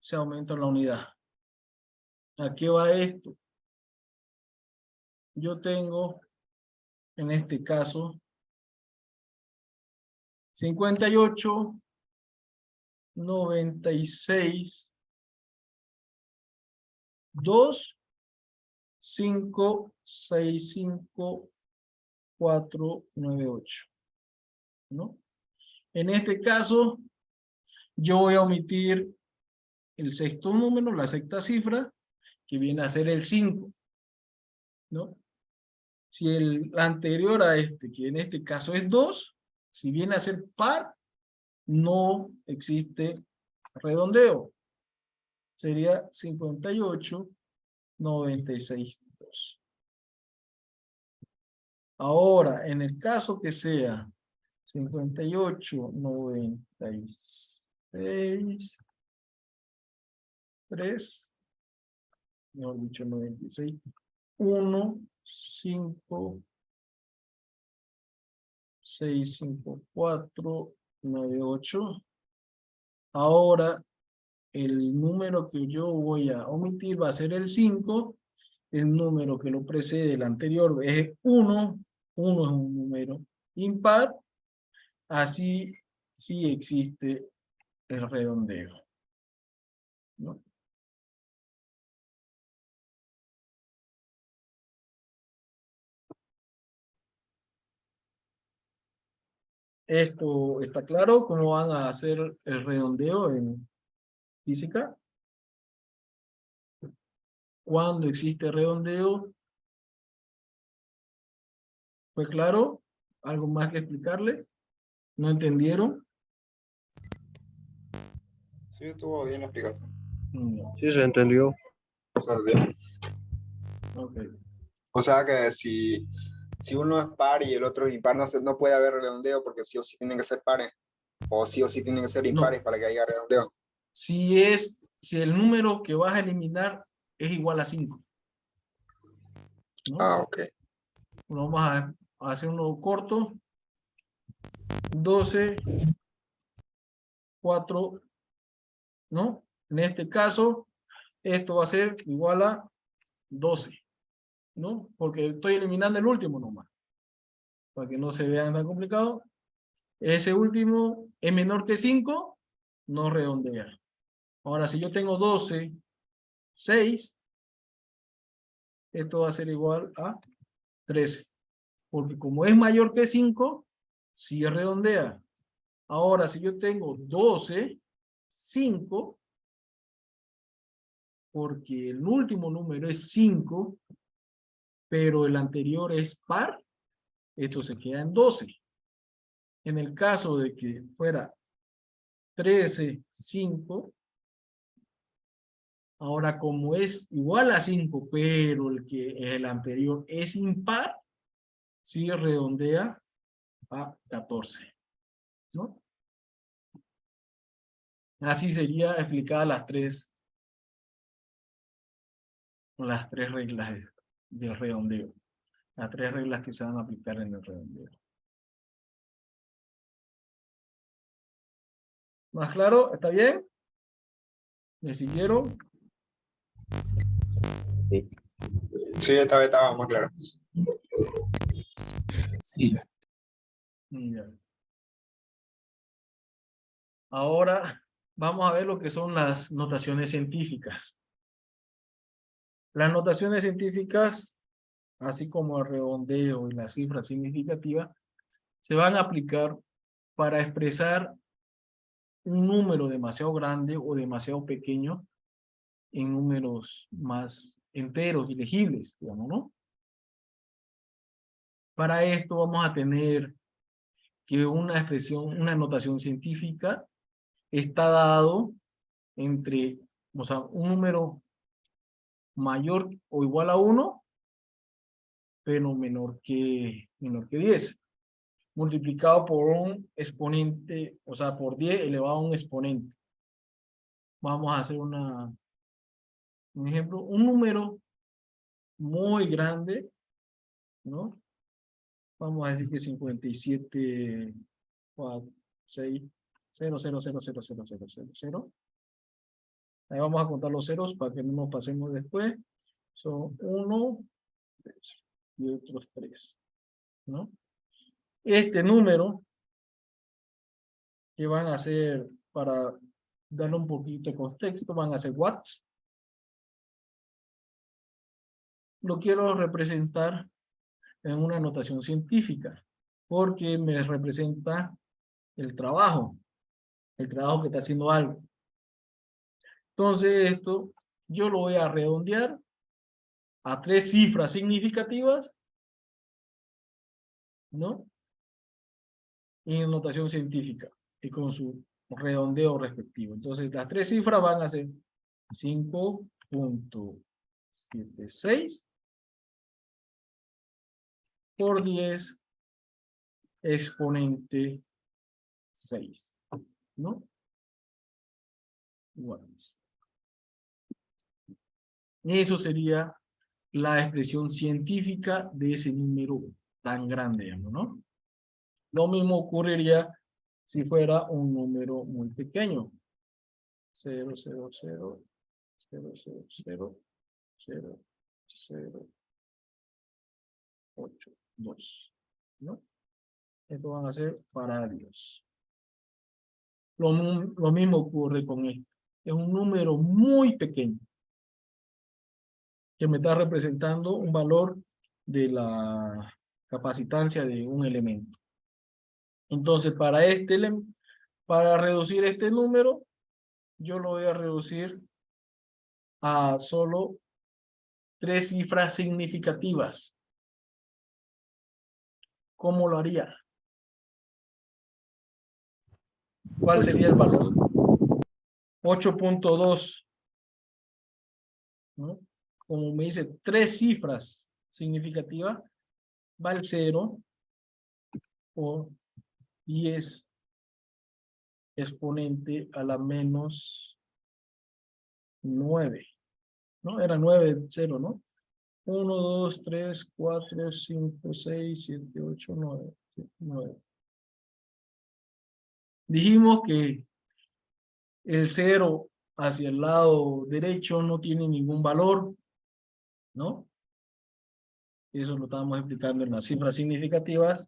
se aumenta la unidad. ¿A qué va esto? Yo tengo, en este caso, 58, 96, 2, 5, 6, 5, 4, 9, 8. ¿No? En este caso, yo voy a omitir el sexto número, la sexta cifra, que viene a ser el 5. ¿No? Si el anterior a este, que en este caso es 2, si viene a ser par, no existe redondeo. Sería 58, 96, 2. Ahora, en el caso que sea 58, 96, 3, mejor dicho 96, 1, 5, 6, 5, 4, 9, 8. Ahora, el número que yo voy a omitir va a ser el 5. El número que lo precede, el anterior, es 1. 1 es un número impar. Así sí existe el redondeo, ¿no? ¿Esto está claro? ¿Cómo van a hacer el redondeo en física? Cuando existe redondeo, ¿fue claro? ¿Algo más que explicarles? ¿No entendieron? Sí, estuvo bien la explicación. No. Sí, se entendió. O sea, bien. Ok. O sea que si uno es par y el otro es impar, no puede haber redondeo porque sí o sí tienen que ser pares. O sí tienen que ser No. impares para que haya redondeo. Si el número que vas a eliminar es igual a 5, ¿no? Ah, ok. Vamos a hacer uno corto. 12, 4, ¿no? En este caso, esto va a ser igual a 12, ¿no? Porque estoy eliminando el último nomás, para que no se vean tan complicado. Ese último es menor que 5, no redondea. Ahora, si yo tengo 12, 6, esto va a ser igual a 13. Porque como es mayor que 5, sí redondea. Ahora, si yo tengo 12, 5, porque el último número es 5, pero el anterior es par, esto se queda en 12. En el caso de que fuera 13, 5, ahora como es igual a 5, pero el anterior es impar, sí redondea a 14, ¿no? Así sería explicar las tres reglas del redondeo. Las 3 reglas que se van a aplicar en el redondeo. ¿Más claro? ¿Está bien? ¿Me siguieron? Sí. Sí, esta vez estaba más claro. Sí. Ya. Ahora vamos a ver lo que son las notaciones científicas. Las notaciones científicas, así como el redondeo y las cifras significativas, se van a aplicar para expresar un número demasiado grande o demasiado pequeño en números más enteros y legibles, digamos, ¿no? Para esto vamos a tener que una expresión, una notación científica está dado entre, o sea, un número mayor o igual a 1, pero menor que 10, multiplicado por un exponente, o sea, por 10 elevado a un exponente. Vamos a hacer un ejemplo, un número muy grande, ¿no? Vamos a decir que 57, 6, 0, 0, 0, 0, 0, 0, 0, 0. Ahí vamos a contar los ceros para que no nos pasemos después. Son 1 y otros 3, ¿no? Este número que van a ser, para darle un poquito de contexto, van a ser watts. Lo quiero representar en una notación científica, porque me representa el trabajo que está haciendo algo. Entonces esto yo lo voy a redondear a 3 cifras significativas, ¿no? En notación científica y con su redondeo respectivo. Entonces las 3 cifras van a ser 5.76 por 10 exponente 6, ¿no? Watts. Y eso sería la expresión científica de ese número tan grande, ¿no? Lo mismo ocurriría si fuera un número muy pequeño. 0, 0, 0, 0, 0, 0, 0, 0, 8, 2, ¿no? Esto van a ser faradios. Lo mismo ocurre con esto. Es un número muy pequeño que me está representando un valor de la capacitancia de un elemento. Entonces, para reducir este número, yo lo voy a reducir a solo 3 cifras significativas. ¿Cómo lo haría? ¿Cuál sería el valor? 8.2. ¿No? Como me dice 3 cifras significativas, va el 0 por 10 exponente a la menos 9. ¿No? Era 9, 0, ¿no? 1, 2, 3, 4, 5, 6, 7, 8, 9. 9. Dijimos que el 0 hacia el lado derecho no tiene ningún valor, ¿no? Eso lo estábamos explicando en las cifras significativas.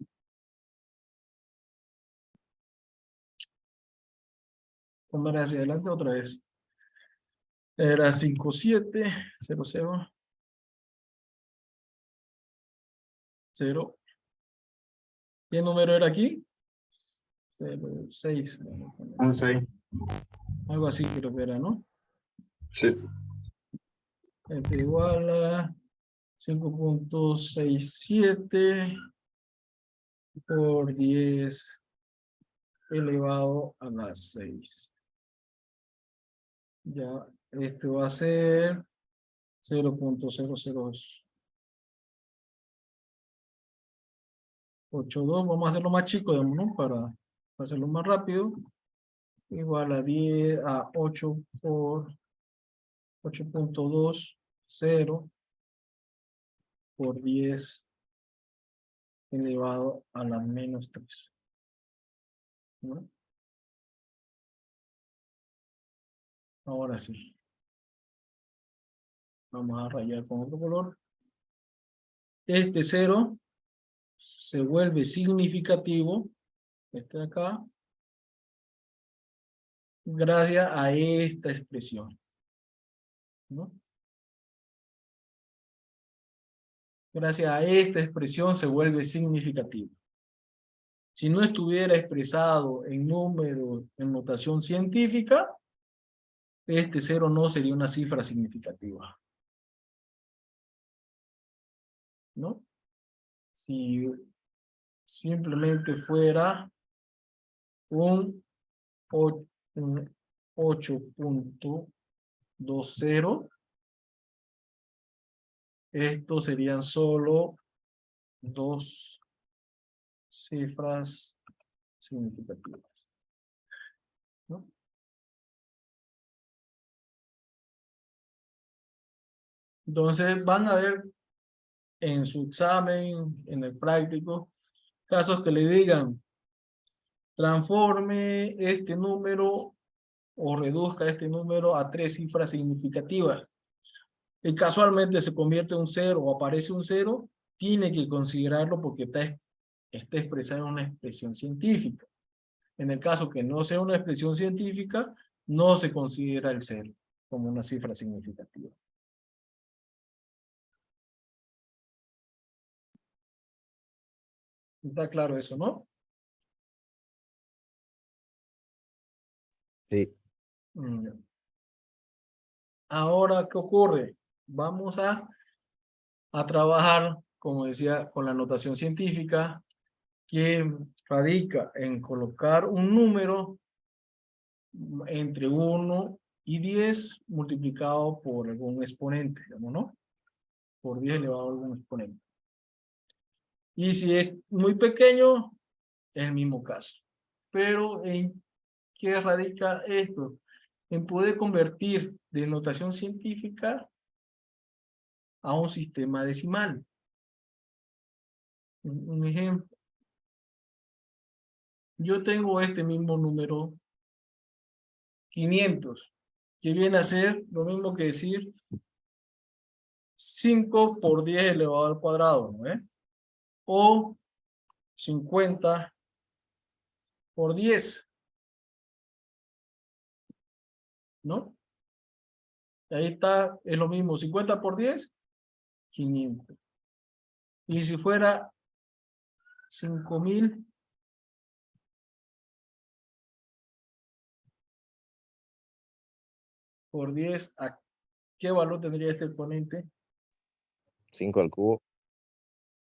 Vamos hacia adelante otra vez. Era 5, 7, 0, 0. 0. ¿Qué número era aquí? 0, 6. Un 6. Algo así creo que era, ¿no? Sí. Esto igual a 5.67 por 10 elevado a la 6. Ya, esto va a ser 0.00082. Vamos a hacerlo más chico, digamos, ¿no? Para hacerlo más rápido. Igual a 10 a 8 por 8.20 por 10 elevado a la menos 3. ¿No? Ahora sí. Vamos a rayar con otro color. Este 0 se vuelve significativo, este de acá, gracias a esta expresión, ¿no? Gracias a esta expresión se vuelve significativo. Si no estuviera expresado en números, en notación científica, este 0 no sería una cifra significativa, ¿no? Si simplemente fuera un 8.20, estos serían solo 2 cifras significativas, ¿no? Entonces van a ver en su examen, en el práctico, casos que le digan, transforme este número o reduzca este número a 3 cifras significativas. Y casualmente se convierte en un 0 o aparece un 0, tiene que considerarlo porque está expresado en una expresión científica. En el caso que no sea una expresión científica, no se considera el 0 como una cifra significativa. ¿Está claro eso, no? Sí. Ahora, ¿qué ocurre? Vamos a trabajar, como decía, con la notación científica, que radica en colocar un número entre 1 y 10 multiplicado por algún exponente, digamos, ¿no? Por 10 elevado a algún exponente. Y si es muy pequeño, es el mismo caso. Pero ¿en qué radica esto? En poder convertir de notación científica a un sistema decimal. Un ejemplo. Yo tengo este mismo número 500, que viene a ser lo mismo que decir 5 por 10 elevado al cuadrado, ¿no? O 50 por 10, ¿no? Ahí está, es lo mismo, 50 por 10, 500. Y si fuera 5000 por 10, ¿a qué valor tendría este exponente? 5 al cubo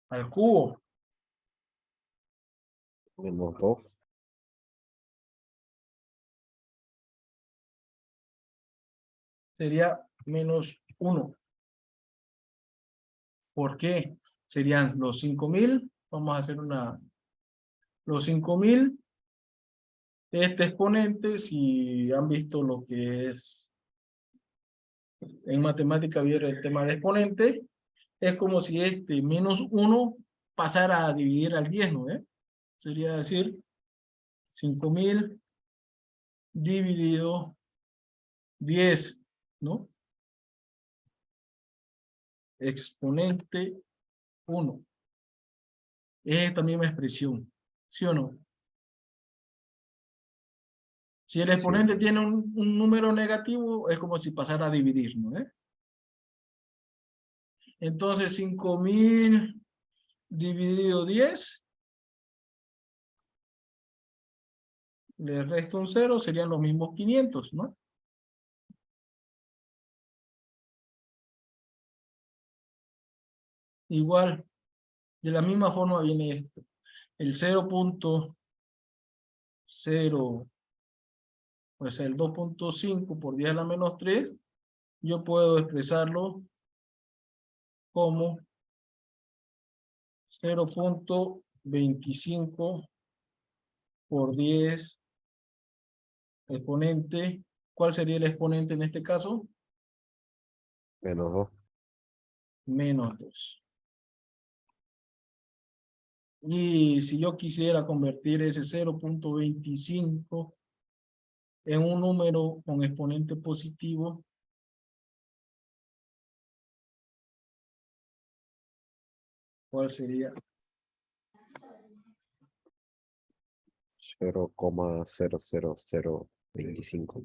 Al cubo. menos 2. Sería menos 1. ¿Por qué? Serían los 5.000. Vamos a hacer los 5.000. Este exponente, si han visto lo que es en matemática, vieron el tema de exponente, es como si este menos 1 pasara a dividir al 10, ¿no? Sería decir 5.000 dividido 10, ¿no? Exponente 1. Es esta misma expresión, ¿sí o no? Si el exponente tiene un número negativo, es como si pasara a dividir, ¿no? Entonces, 5.000 dividido 10, le resto un 0, serían los mismos 500, ¿no? Igual, de la misma forma viene esto. El 0.0, pues el 2.5 por 10 a la menos 3, yo puedo expresarlo como 0.25 por 10 exponente. ¿Cuál sería el exponente en este caso? Menos 2. Menos 2. Y si yo quisiera convertir ese 0.25 en un número con exponente positivo, ¿cuál sería? 0,00025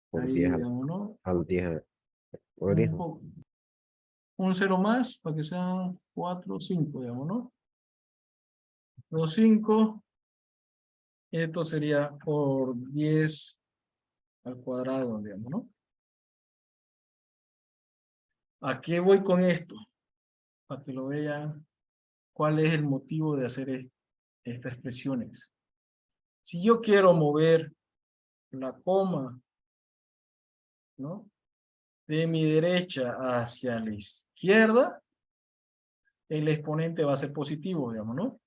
por Ahí, 10 digamos, ¿no? al 10. Por 10. Un 0 más para que sean 4, 5, digamos, ¿no? Los 5, esto sería por 10 al cuadrado, digamos, ¿no? ¿A qué voy con esto? Para que lo vean, ¿cuál es el motivo de hacer estas expresiones? Si yo quiero mover la coma, ¿no? De mi derecha hacia la izquierda, el exponente va a ser positivo, digamos, ¿no?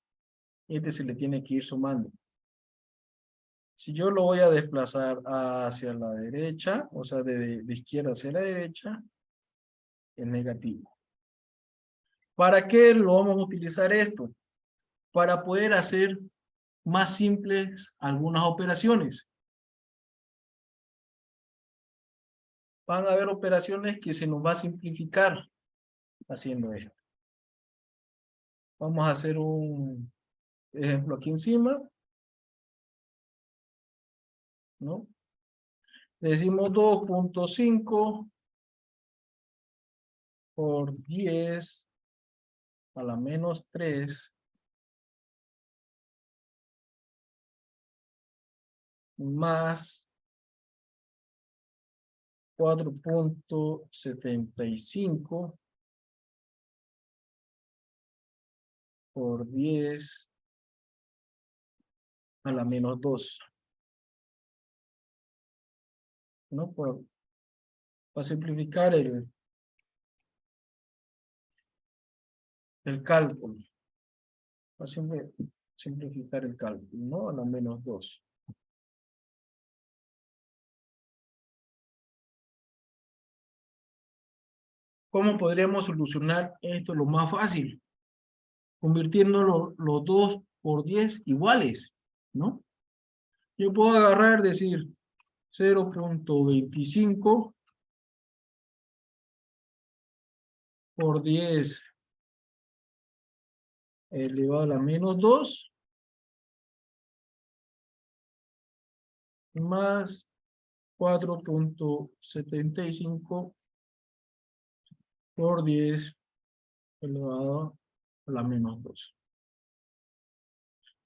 Este se le tiene que ir sumando. Si yo lo voy a desplazar hacia la derecha, o sea, de izquierda hacia la derecha, es negativo. ¿Para qué lo vamos a utilizar esto? Para poder hacer más simples algunas operaciones. Van a haber operaciones que se nos va a simplificar haciendo esto. Vamos a hacer un ejemplo aquí encima, ¿no? Le decimos 2.5 por 10 a la menos 3 más 4.75 por 10 a la menos 2. ¿No? Para simplificar el cálculo. Para simplificar el cálculo, ¿no? A la menos 2. ¿Cómo podríamos solucionar esto? Lo más fácil, convirtiendo los 2 por 10 iguales, ¿no? Yo puedo agarrar, decir, 0.25 por 10 elevado a la menos 2 más 4.75 por 10 elevado a la menos 2.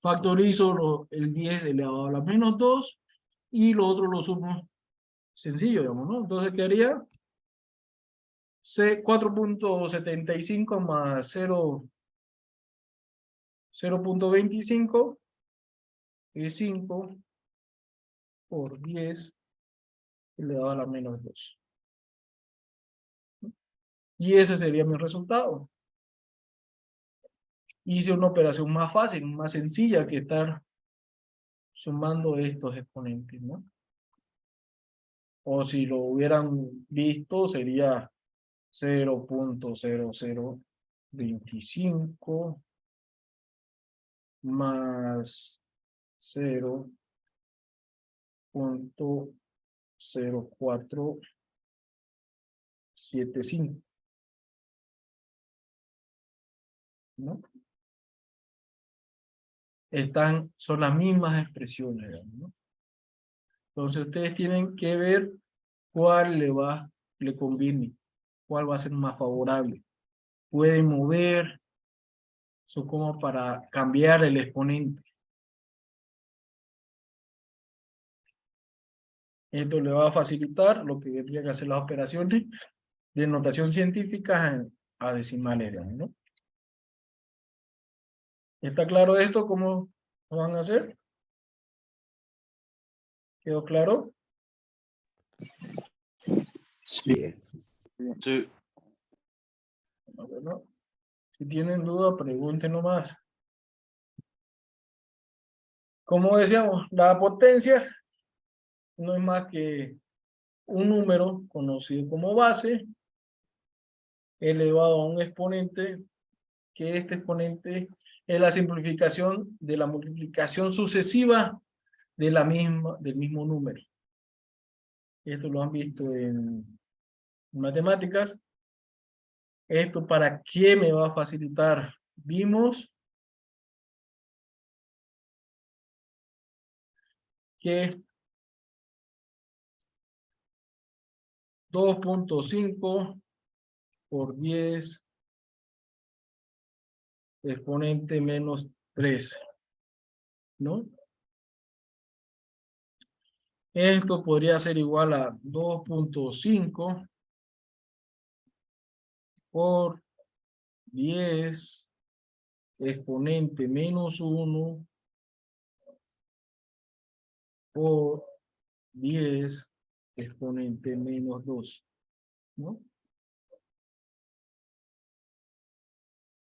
Factorizo el 10 elevado a la menos 2 y lo otro lo sumo Sencillo, digamos, ¿no? Entonces quedaría 4.75 más 0.25 es 5 por 10 elevado a la menos 2. Y ese sería mi resultado. Hice una operación más fácil, más sencilla que estar sumando estos exponentes, ¿no? O si lo hubieran visto, sería 0.0025 más 0.0475, ¿no? Son las mismas expresiones, ¿no? Entonces ustedes tienen que ver cuál le conviene, cuál va a ser más favorable. Pueden mover su coma para cambiar el exponente. Esto le va a facilitar lo que tendría que hacer las operaciones de notación científica a decimales, ¿no? ¿Está claro esto? ¿Cómo lo van a hacer? ¿Quedó claro? Sí. Sí. Bueno, si tienen duda, pregunten nomás. Como decíamos, la potencia no es más que un número conocido como base elevado a un exponente, que este exponente es la simplificación de la multiplicación sucesiva de del mismo número. Esto lo han visto en matemáticas. ¿Esto para qué me va a facilitar? Vimos que 2.5 por 10 exponente menos 3, ¿no? Esto podría ser igual a 2.5 por 10 exponente menos 1 por 10 exponente menos 2, ¿no?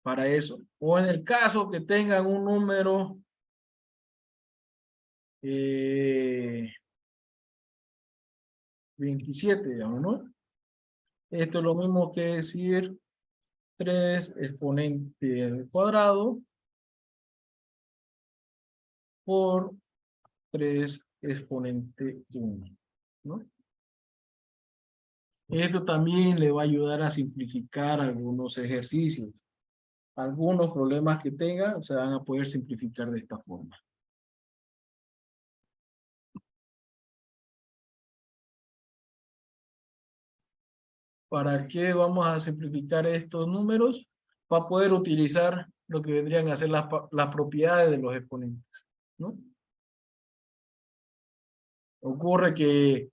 Para eso. O en el caso que tengan un número 27, digamos, ¿no? Esto es lo mismo que decir 3 exponente al cuadrado por 3 exponente 1, ¿no? Esto también le va a ayudar a simplificar algunos ejercicios. Algunos problemas que tengan se van a poder simplificar de esta forma. ¿Para qué vamos a simplificar estos números? Para poder utilizar lo que vendrían a ser las propiedades de los exponentes, ¿no? Ocurre que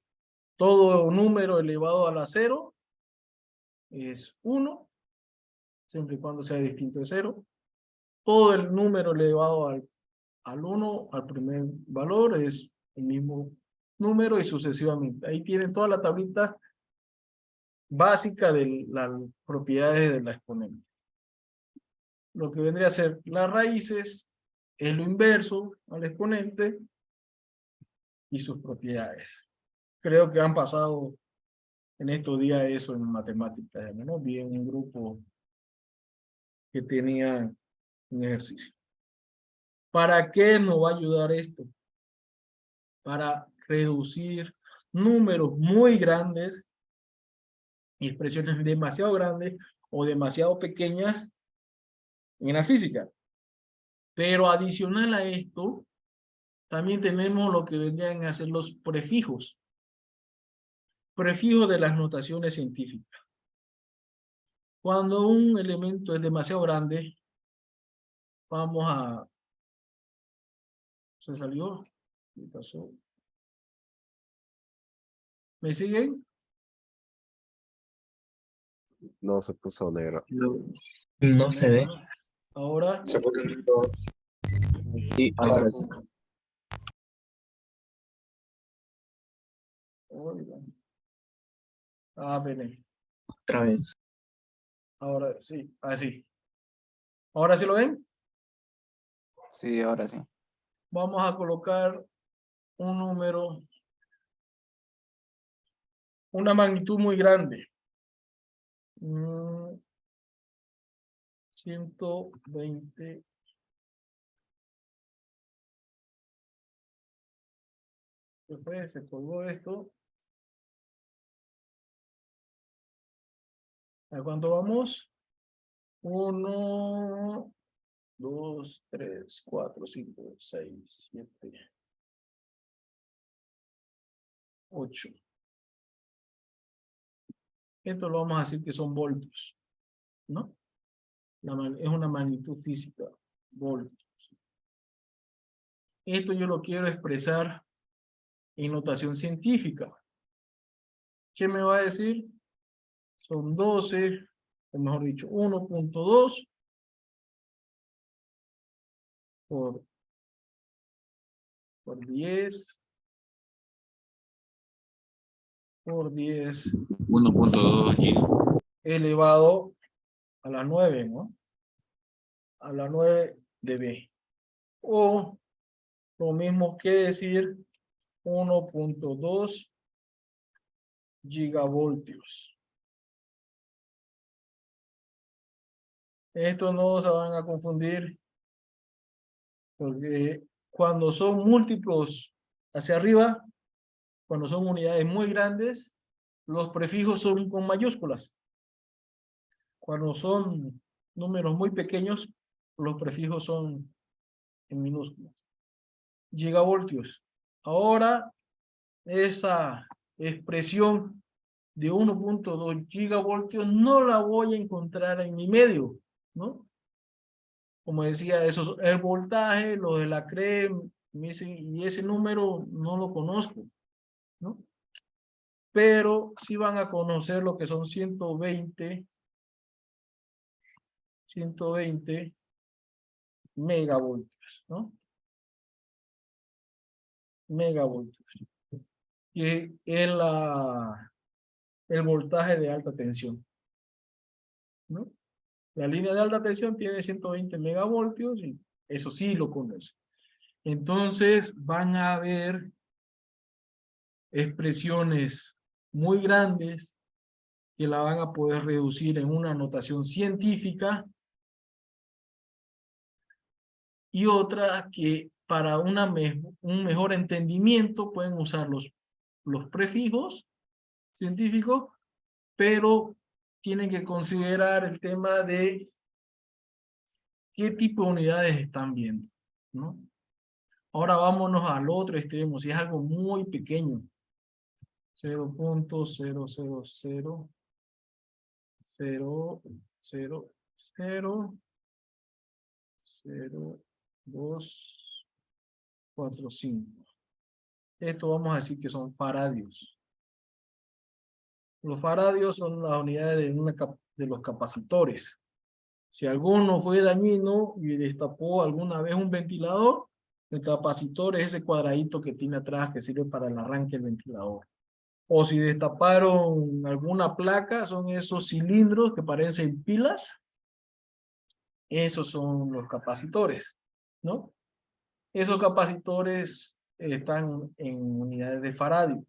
todo número elevado a la 0 es 1, siempre y cuando sea distinto de 0. Todo el número elevado al 1, al primer valor, es el mismo número y sucesivamente. Ahí tienen toda la tablita básica de las propiedades de la exponente. Lo que vendría a ser las raíces es lo inverso al exponente y sus propiedades. Creo que han pasado en estos días eso en matemáticas, ¿no? Vi en un grupo que tenía un ejercicio. ¿Para qué nos va a ayudar esto? Para reducir números muy grandes, expresiones demasiado grandes o demasiado pequeñas en la física. Pero adicional a esto, también tenemos lo que vendrían a ser los prefijos. Prefijos de las notaciones científicas. Cuando un elemento es demasiado grande, vamos a... ¿Se salió? ¿Qué pasó? ¿Me siguen? No se puso negro. No se ve. Ahora, Se puso Sí, ahora sí. oigan. Ah, ven. Otra vez. Ahora sí, así. ¿Ahora sí lo ven? Sí, ahora sí. Vamos a colocar un número, una magnitud muy grande. 120. Después se colgó esto. ¿A cuánto vamos? 1, 2, 3, 4, 5, 6, 7, 8. Esto lo vamos a decir que son voltios, ¿no? Es una magnitud física, voltios. Esto yo lo quiero expresar en notación científica. ¿Qué me va a decir? Son 12, o mejor dicho, 1.2 por 10 por 10 1.2 gigas. elevado a la 9, ¿no? A la 9 de B. O lo mismo que decir 1.2 gigavoltios. Estos no se van a confundir porque cuando son múltiplos hacia arriba, cuando son unidades muy grandes, los prefijos son con mayúsculas. Cuando son números muy pequeños, los prefijos son en minúsculas. Gigavoltios. Ahora, esa expresión de 1.2 gigavoltios no la voy a encontrar en mi medio, ¿no? Como decía, eso es el voltaje, lo de la CRE, y ese número no lo conozco, ¿no? Pero sí van a conocer lo que son 120 megavoltios, ¿no? Megavoltios. Que es el voltaje de alta tensión, ¿no? La línea de alta tensión tiene 120 megavoltios y eso sí lo conoce. Entonces van a haber expresiones muy grandes que la van a poder reducir en una notación científica y otras que para un mejor entendimiento pueden usar los prefijos científicos, pero tienen que considerar el tema de qué tipo de unidades están viendo, ¿no? Ahora vámonos al otro extremo, si es algo muy pequeño, 0.000000245. Esto vamos a decir que son faradios. Los faradios son las unidades de los capacitores. Si alguno fue dañino y destapó alguna vez un ventilador, el capacitor es ese cuadradito que tiene atrás que sirve para el arranque del ventilador. O si destaparon alguna placa, son esos cilindros que parecen pilas. Esos son los capacitores, ¿no? Esos capacitores están en unidades de faradio.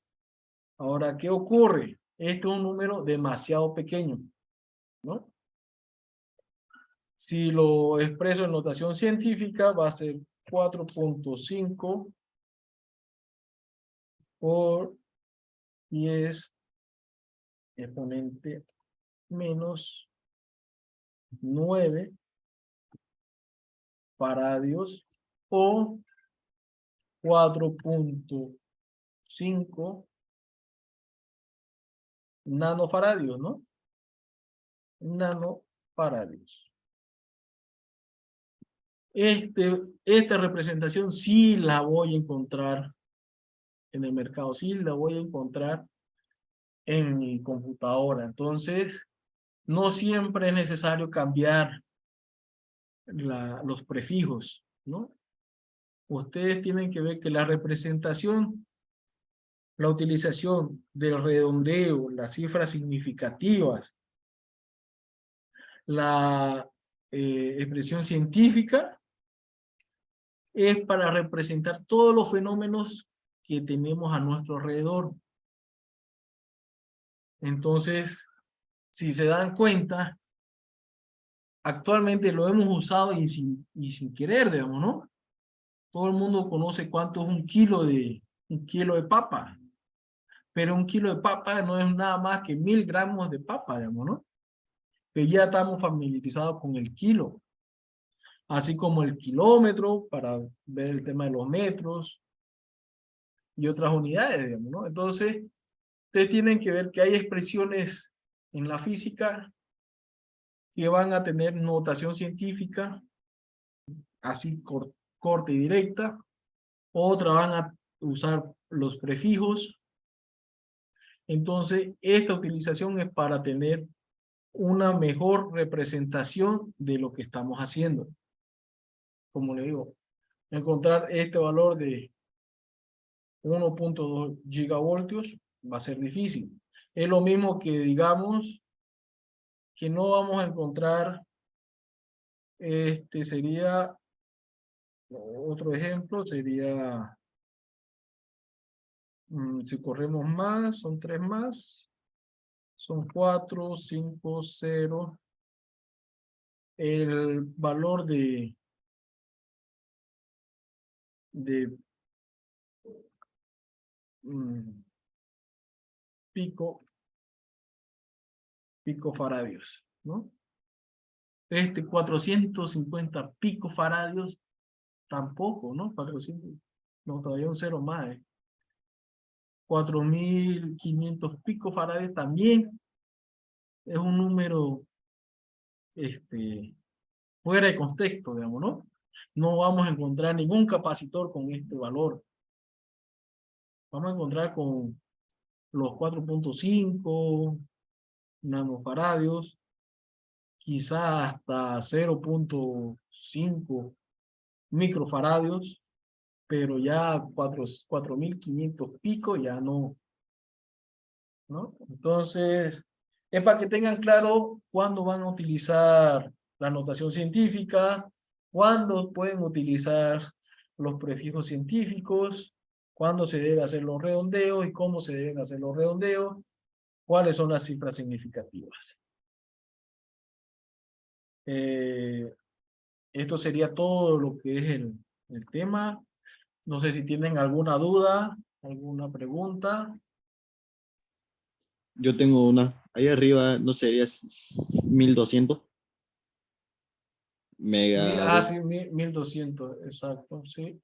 Ahora, ¿qué ocurre? Este es un número demasiado pequeño, ¿no? Si lo expreso en notación científica, va a ser 4.5 por 10 exponente menos 9 faradios o 4.5 nanofaradios, ¿no? Nanofaradios. Esta representación sí la voy a encontrar en el mercado, sí la voy a encontrar en mi computadora. Entonces, no siempre es necesario cambiar los prefijos, ¿no? Ustedes tienen que ver que la representación, la utilización del redondeo, las cifras significativas, la expresión científica, es para representar todos los fenómenos que tenemos a nuestro alrededor. Entonces, si se dan cuenta, actualmente lo hemos usado y sin querer, digamos, ¿no? Todo el mundo conoce cuánto es un kilo de papa, pero un kilo de papa no es nada más que 1000 gramos de papa, digamos, ¿no? Que ya estamos familiarizados con el kilo, así como el kilómetro, para ver el tema de los metros y otras unidades, digamos, ¿no? Entonces, ustedes tienen que ver que hay expresiones en la física que van a tener notación científica, así corta y directa, otras van a usar los prefijos. Entonces, esta utilización es para tener una mejor representación de lo que estamos haciendo. Como le digo, encontrar este valor de 1.2 gigavoltios va a ser difícil. Es lo mismo que digamos que no vamos a encontrar, sería, otro ejemplo sería, si corremos más, son 3 más, son 4, 5, 0. El valor de picofaradios, ¿no? 450 picofaradios tampoco, ¿no? 400, no, todavía un cero más. 4500 picofaradios también es un número fuera de contexto, digamos, ¿no? No vamos a encontrar ningún capacitor con este valor. Vamos a encontrar con los 4.5 nanofaradios, quizás hasta 0.5 microfaradios, pero ya 4500 pico ya no, ¿no? Entonces, es para que tengan claro cuándo van a utilizar la notación científica, cuándo pueden utilizar los prefijos científicos, cuándo se debe hacer los redondeos y cómo se deben hacer los redondeos, cuáles son las cifras significativas. Esto sería todo lo que es el tema. No sé si tienen alguna duda, alguna pregunta. Yo tengo una. Ahí arriba, ¿no sería 1200 mega? Sí, 1200, exacto, sí.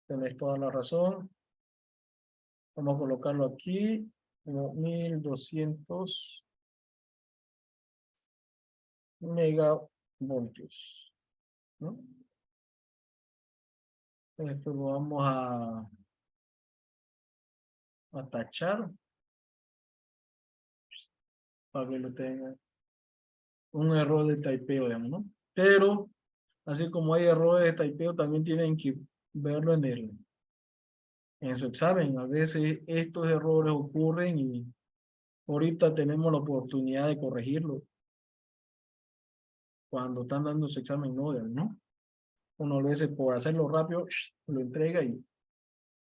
Tenés toda la razón. Vamos a colocarlo aquí, como 1200 megavoltios, ¿no? Esto lo vamos a tachar para que lo tengan. Un error de typeo, digamos, ¿no? Pero, así como hay errores de typeo, también tienen que verlo en su examen. A veces estos errores ocurren y ahorita tenemos la oportunidad de corregirlo. Cuando están dando su examen, ¿no? Uno a veces por hacerlo rápido, lo entrega y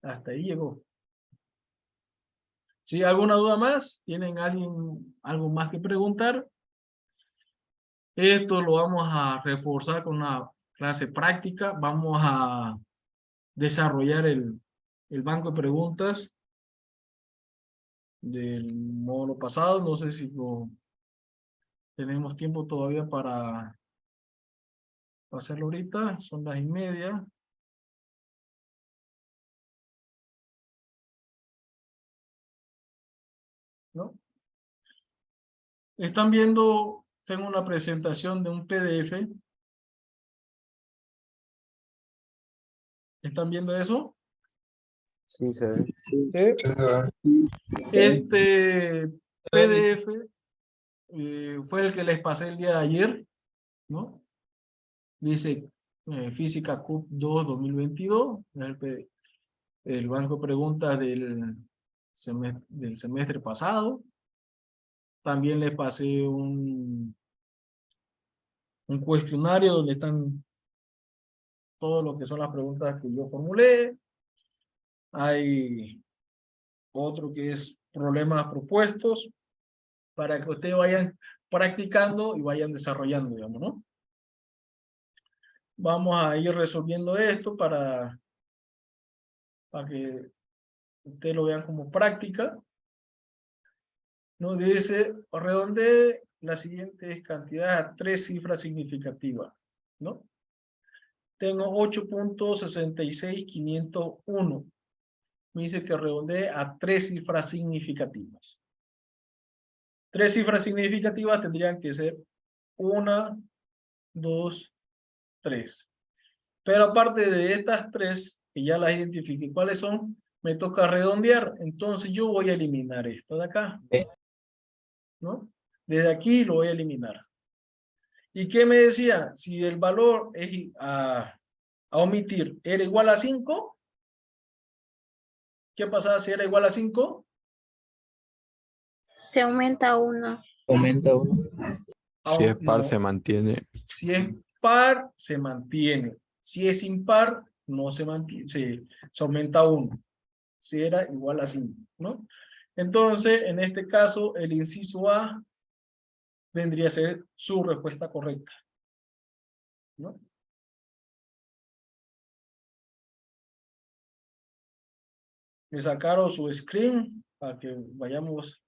hasta ahí llegó. ¿Sí? ¿Alguna duda más? ¿Tienen algo más que preguntar? Esto lo vamos a reforzar con una clase práctica. Vamos a desarrollar el banco de preguntas del módulo pasado. No sé si tenemos tiempo todavía para hacerlo ahorita. Son las 1:30. ¿No? Están viendo, tengo una presentación de un PDF. ¿Están viendo eso? Sí, se ve. ¿Sí? Sí. Este PDF fue el que les pasé el día de ayer, ¿no? Dice Física CUP 2 2022, el banco de preguntas del semestre pasado. También les pasé un cuestionario donde están todo lo que son las preguntas que yo formulé. Hay otro que es problemas propuestos para que ustedes vayan practicando y vayan desarrollando, digamos, ¿no? Vamos a ir resolviendo esto para que ustedes lo vean como práctica. Nos dice, redondee las siguientes cantidades a 3 cifras significativas, ¿no? Tengo 8.66501. Me dice que redondee a 3 cifras significativas. 3 cifras significativas tendrían que ser 1, 2, 3. Pero aparte de estas 3, que ya las identifiqué cuáles son, me toca redondear. Entonces yo voy a eliminar esto de acá, ¿no? Desde aquí lo voy a eliminar. ¿Y qué me decía? Si el valor es a omitir era igual a 5, ¿qué pasaba si era igual a 5? Se aumenta 1. Aumenta 1. Si es par, No. se mantiene. Si es par, se mantiene. Si es impar, no se mantiene, se aumenta 1. Si era igual a 5, ¿no? Entonces, en este caso, el inciso A vendría a ser su respuesta correcta, ¿no? Me sacaron su screen para que vayamos.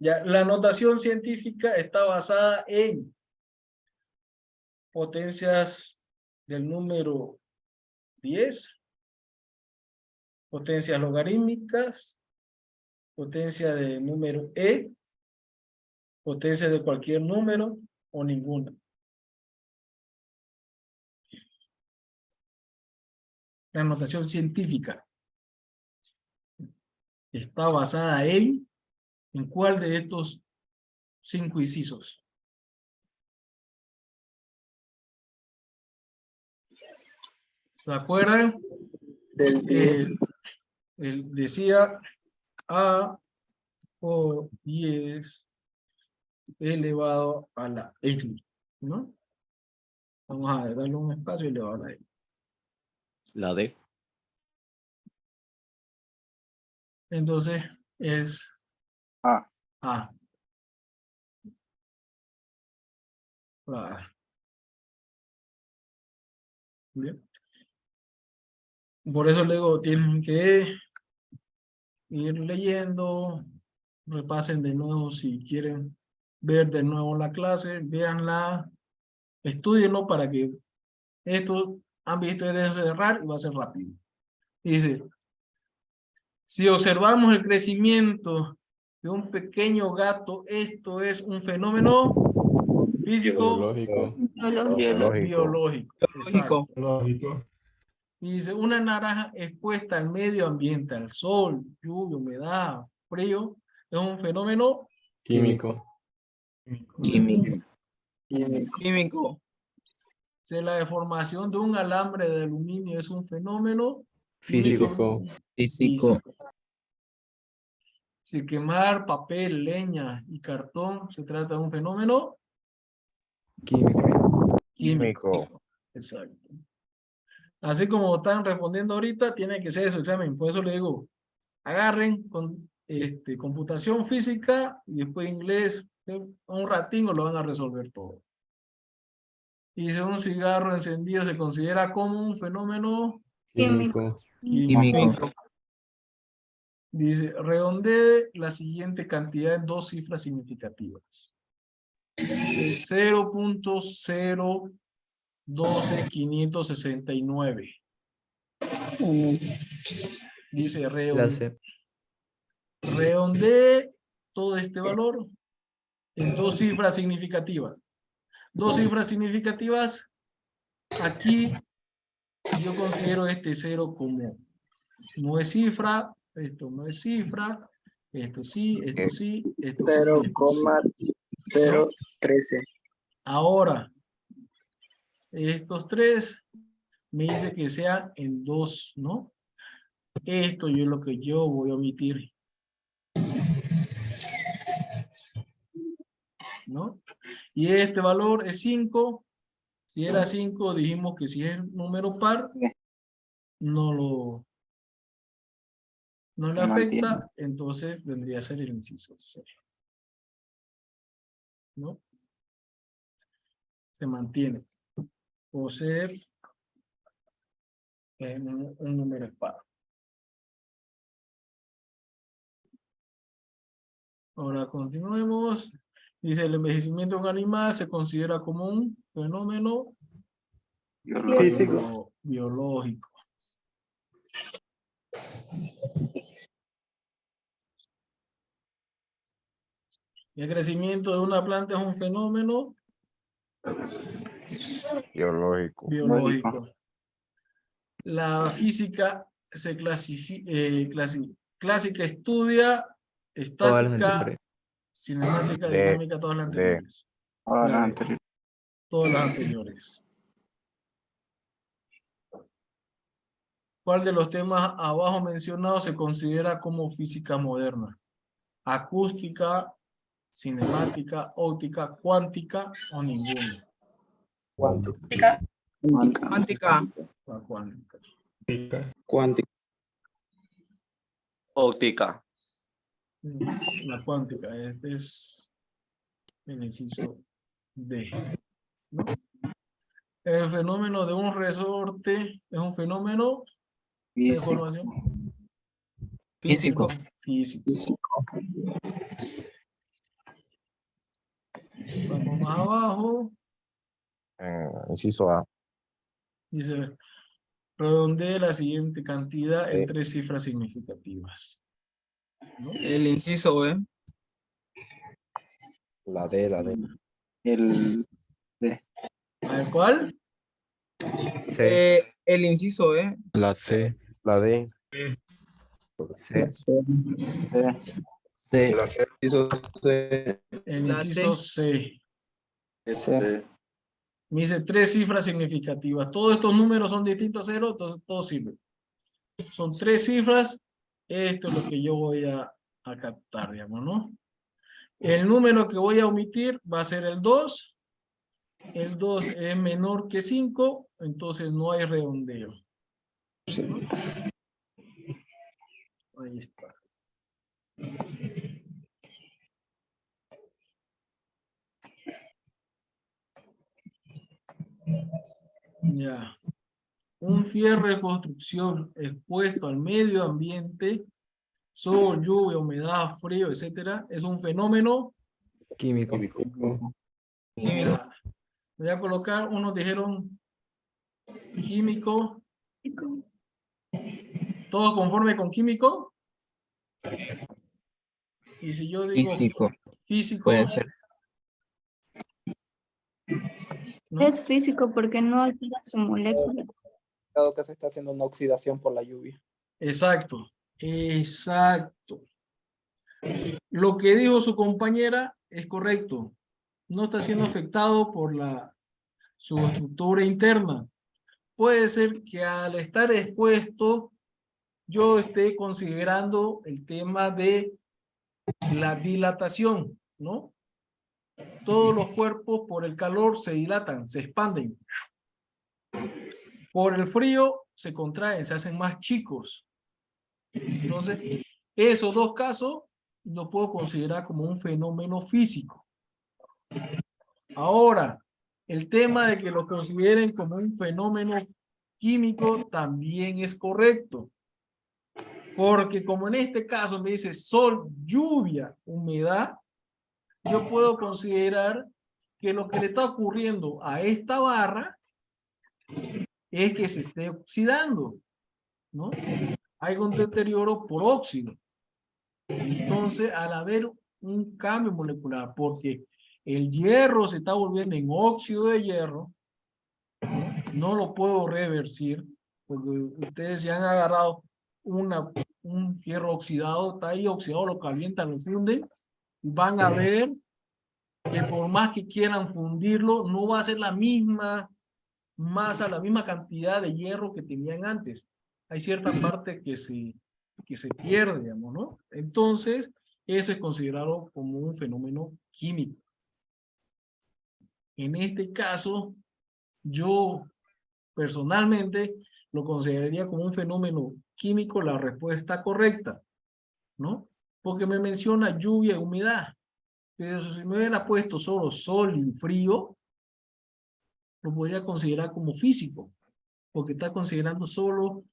Ya, la notación científica está basada en potencias del número 10, potencias logarítmicas, potencia de número E, potencia de cualquier número o ninguna. La notación científica está basada ¿en cuál de estos 5 incisos? ¿Se acuerdan? Del 10. Decía A o 10 elevado a la N, ¿no? Vamos a darle un espacio elevado a la N. La D. Entonces es A. A. A. Bien. Por eso luego tienen que ir leyendo, repasen de nuevo si quieren ver de nuevo la clase, véanla, estudienlo para que esto han visto deben cerrar y va a ser rápido. Dice, si observamos el crecimiento de un pequeño gato, esto es un fenómeno físico, Biológico. biológico. Exacto. Lógico. Y dice, una naranja expuesta al medio ambiente, al sol, lluvia, humedad, frío, es un fenómeno Químico. Químico. Químico. Si la deformación de un alambre de aluminio es un fenómeno Físico. Físico. Si quemar papel, leña y cartón se trata de un fenómeno químico. Exacto. Así como están respondiendo ahorita, tiene que ser su examen. Por eso le digo, agarren con computación física y después inglés, un ratingo lo van a resolver todo. Y si un cigarro encendido se considera como un fenómeno Químico. Químico. Dice, redondee la siguiente cantidad en 2 cifras significativas. 0.012569. Dice, redondee todo este valor en 2 cifras significativas. 2 cifras significativas, aquí yo considero este 0 como no es cifra, esto no es cifra, esto sí, esto sí, esto sí, 0,013. Ahora, estos tres me dice que sean en 2, ¿no? Esto yo es lo que yo voy a omitir, ¿no? Y este valor es 5. Si era 5, dijimos que si es número par, no le Se mantiene. afecta, entonces vendría a ser el inciso C, ¿no? Se mantiene. Posee un número par. Ahora continuemos. Dice, el envejecimiento de un animal se considera como un fenómeno biológico. El crecimiento de una planta es un fenómeno Biológico. biológico. La física se clásica estudia Todas las estática, anteriores. cinemática, D, dinámica, todas las D. anteriores. Ahora La D. anterior. Todas las anteriores. ¿Cuál de los temas abajo mencionados se considera como física moderna? Acústica, cinemática, óptica, cuántica o ninguno. Cuántica. La cuántica. Cuántico. Óptica. La cuántica, este es el inciso D, ¿no? El fenómeno de un resorte es un fenómeno de información Físico. físico. Vamos más abajo. Inciso A. Dice, redondee la siguiente cantidad en Sí. 3 cifras significativas, ¿no? El inciso B. La D, la D. El D. A ver, ¿cuál? C. El inciso E. La C. La D. C. D. La C. El La inciso C. C. Me dice 3 cifras significativas. Todos estos números son distintos a 0, entonces todo sirve. Son 3 cifras. Esto es lo que yo voy a captar, digamos, ¿no? El número que voy a omitir va a ser el 2. El 2 es menor que 5, entonces no hay redondeo. Ahí está. Ya. Un fierro de construcción expuesto al medio ambiente, sol, lluvia, humedad, frío, etcétera, es un fenómeno. Químico. Ya. Voy a colocar, unos dijeron químico. ¿Todos conforme con químico? Y si yo digo físico, Puede ser. ¿no? Es físico porque no altera su molécula. Dado que se está haciendo una oxidación por la lluvia. Exacto, exacto. Lo que dijo su compañera es correcto. No está siendo afectado por su estructura interna. Puede ser que al estar expuesto, yo esté considerando el tema de la dilatación, ¿no? Todos los cuerpos por el calor se dilatan, se expanden. Por el frío se contraen, se hacen más chicos. Entonces, esos dos casos los puedo considerar como un fenómeno físico. Ahora, el tema de que lo consideren como un fenómeno químico también es correcto. Porque como en este caso me dice sol, lluvia, humedad, yo puedo considerar que lo que le está ocurriendo a esta barra es que se esté oxidando, ¿no? Hay un deterioro por óxido. Entonces, al haber un cambio molecular, porque el hierro se está volviendo en óxido de hierro, no lo puedo reversir, porque ustedes se han agarrado un fierro oxidado, está ahí oxidado, lo calientan, lo funden, van a ver que por más que quieran fundirlo, no va a ser la misma masa, la misma cantidad de hierro que tenían antes. Hay cierta parte que se pierde, digamos, ¿no? Entonces, eso es considerado como un fenómeno químico. En este caso, yo personalmente lo consideraría como un fenómeno químico la respuesta correcta, ¿no? Porque me menciona lluvia y humedad. Pero si me hubiera puesto solo sol y frío, lo podría considerar como físico, porque está considerando solo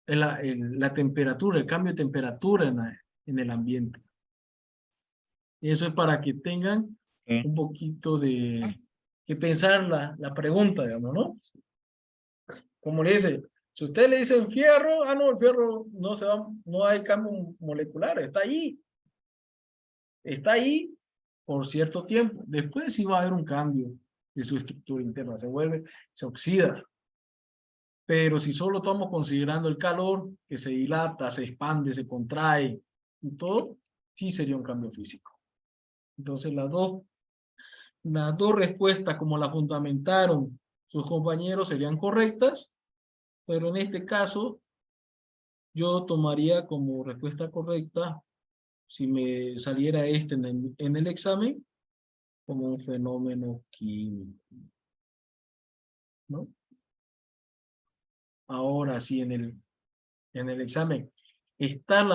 la temperatura, el cambio de temperatura en el ambiente. Y eso es para que tengan un poquito de que pensar la pregunta, digamos, ¿no? Como le dice, si usted le dice fierro, no, el fierro no hay cambio molecular, está ahí por cierto tiempo. Después sí va a haber un cambio de su estructura interna, se oxida. Pero si solo estamos considerando el calor, que se dilata, se expande, se contrae y todo, sí sería un cambio físico. Entonces las dos respuestas como la fundamentaron sus compañeros serían correctas, pero en este caso yo tomaría como respuesta correcta, si me saliera en el examen, como un fenómeno químico, ¿no? Ahora sí, en el examen está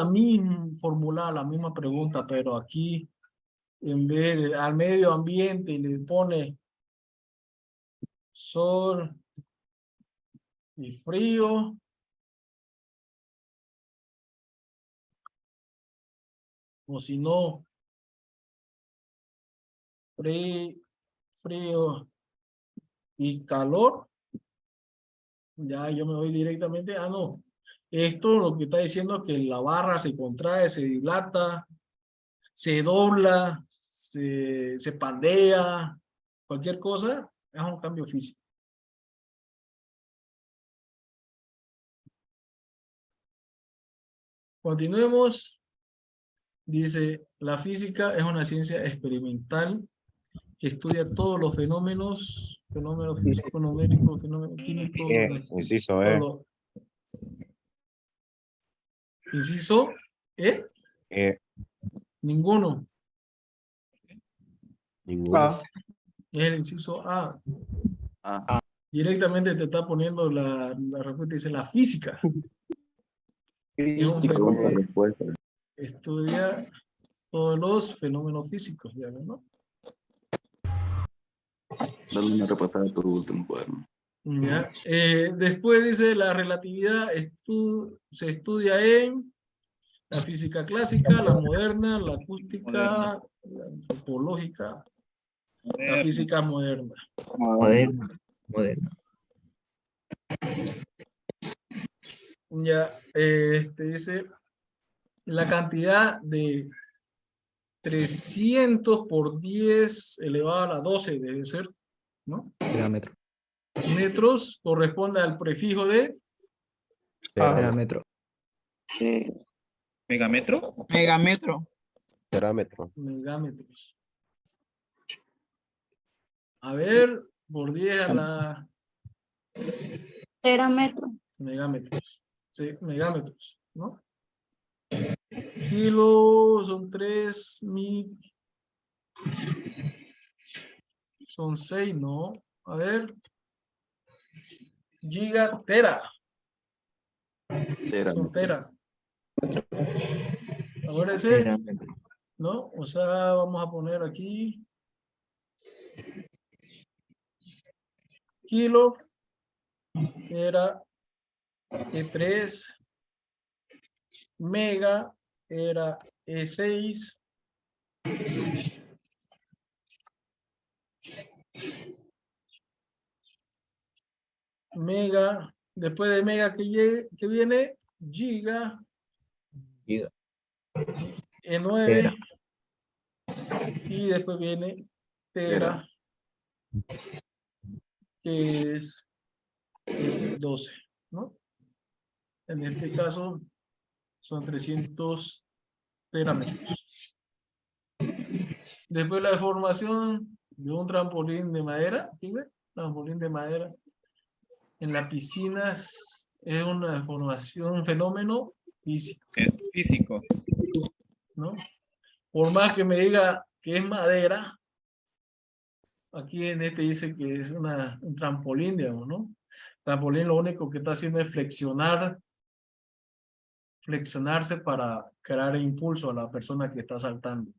formulada la misma pregunta, pero aquí en vez de al medio ambiente le pone sol y frío. O si no, frío y calor. Ya yo me voy directamente. No. Esto lo que está diciendo es que la barra se contrae, se dilata, se dobla, se pandea, cualquier cosa, es un cambio físico. Continuemos. Dice, la física es una ciencia experimental que estudia todos los fenómenos físicos, numéricos, fenómenos químicos. Inciso todo lo- Inciso, ninguno. Ninguno. Es el inciso A. Ah, Directamente te está poniendo la respuesta, dice la física. Es un fenómeno. respuesta. Estudia todos los fenómenos físicos, digamos, ¿no? Dale una repasada a tu último cuaderno. Ya. Después dice la relatividad se estudia en la física clásica, la moderna, la acústica, la antropológica, la física moderna. Moderno. Moderno. Ya, dice la cantidad de 300 por 10 elevado a la 12 debe ser, ¿no? Terámetro. Metros corresponde al prefijo de Terámetro. ¿Megametro? Megametro. Terámetro. megámetros. A ver, por 10 a la Terámetro. megámetros. Sí, megámetros, ¿no? Kilo son 3.000. Son 6, ¿no? A ver. Giga, tera. Son tera. Acuérdense, Terámetro. ¿no? O sea, vamos a poner aquí. Kilo era E3. Mega era E6. Mega, después de mega que viene, giga, Giga. E9, Tera. y después viene tera, que es 12, ¿no? En este caso son 300 terámetros. Después la deformación de un trampolín de madera, ¿sí ve? Trampolín de madera en la piscina es una deformación, un fenómeno físico, Es físico. ¿no? Por más que me diga que es madera, aquí en este dice que es un trampolín, digamos, ¿no? Trampolín lo único que está haciendo es flexionarse para crear impulso a la persona que está saltando.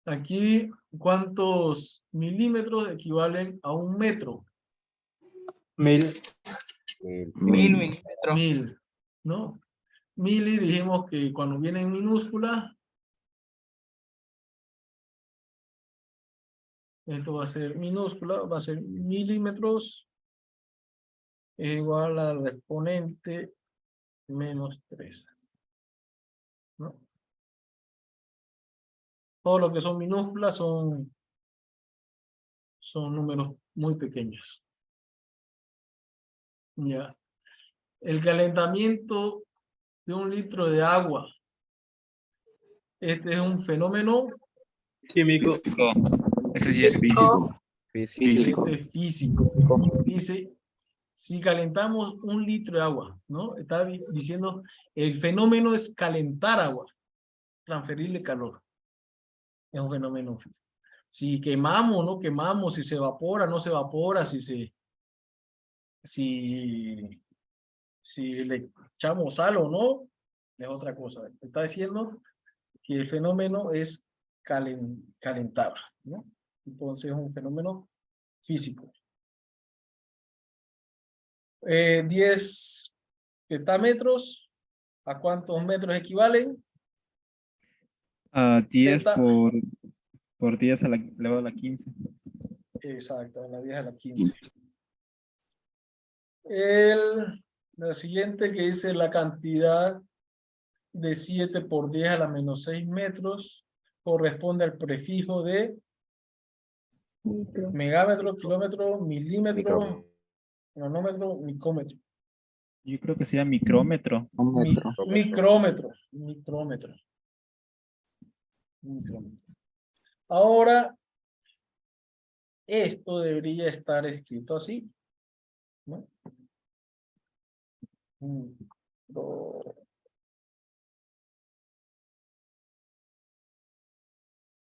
Aquí, ¿cuántos milímetros equivalen a 1 metro? 1000. 1000. 1000 milímetros. 1000, ¿no? Mili dijimos que cuando viene en minúscula, esto va a ser minúscula, va a ser milímetros, es igual al exponente menos 3, ¿no? Todo lo que son minúsculas son números muy pequeños. Ya. El calentamiento de 1 litro de agua. Este es un fenómeno Químico. Ese sí es Físico. Físico. este es físico. Dice, si calentamos 1 litro de agua, ¿no? Está diciendo, el fenómeno es calentar agua, transferirle calor. Es un fenómeno físico. Si quemamos, no quemamos, si se evapora, no se evapora, si le echamos sal o no, es otra cosa. Está diciendo que el fenómeno es calentar, ¿no? Entonces es un fenómeno físico. 10 petámetros, ¿a cuántos metros equivalen? a 10 Teta. por 10 elevado a la 15. Exacto, a la 10 a la 15. La siguiente que dice la cantidad de 7 por 10 a la menos 6 metros corresponde al prefijo de Micro. megámetro, kilómetro, milímetro, Micro. nanómetro, micómetro. Yo creo que sería micrómetro. Micrómetro. Ahora, esto debería estar escrito así, ¿no?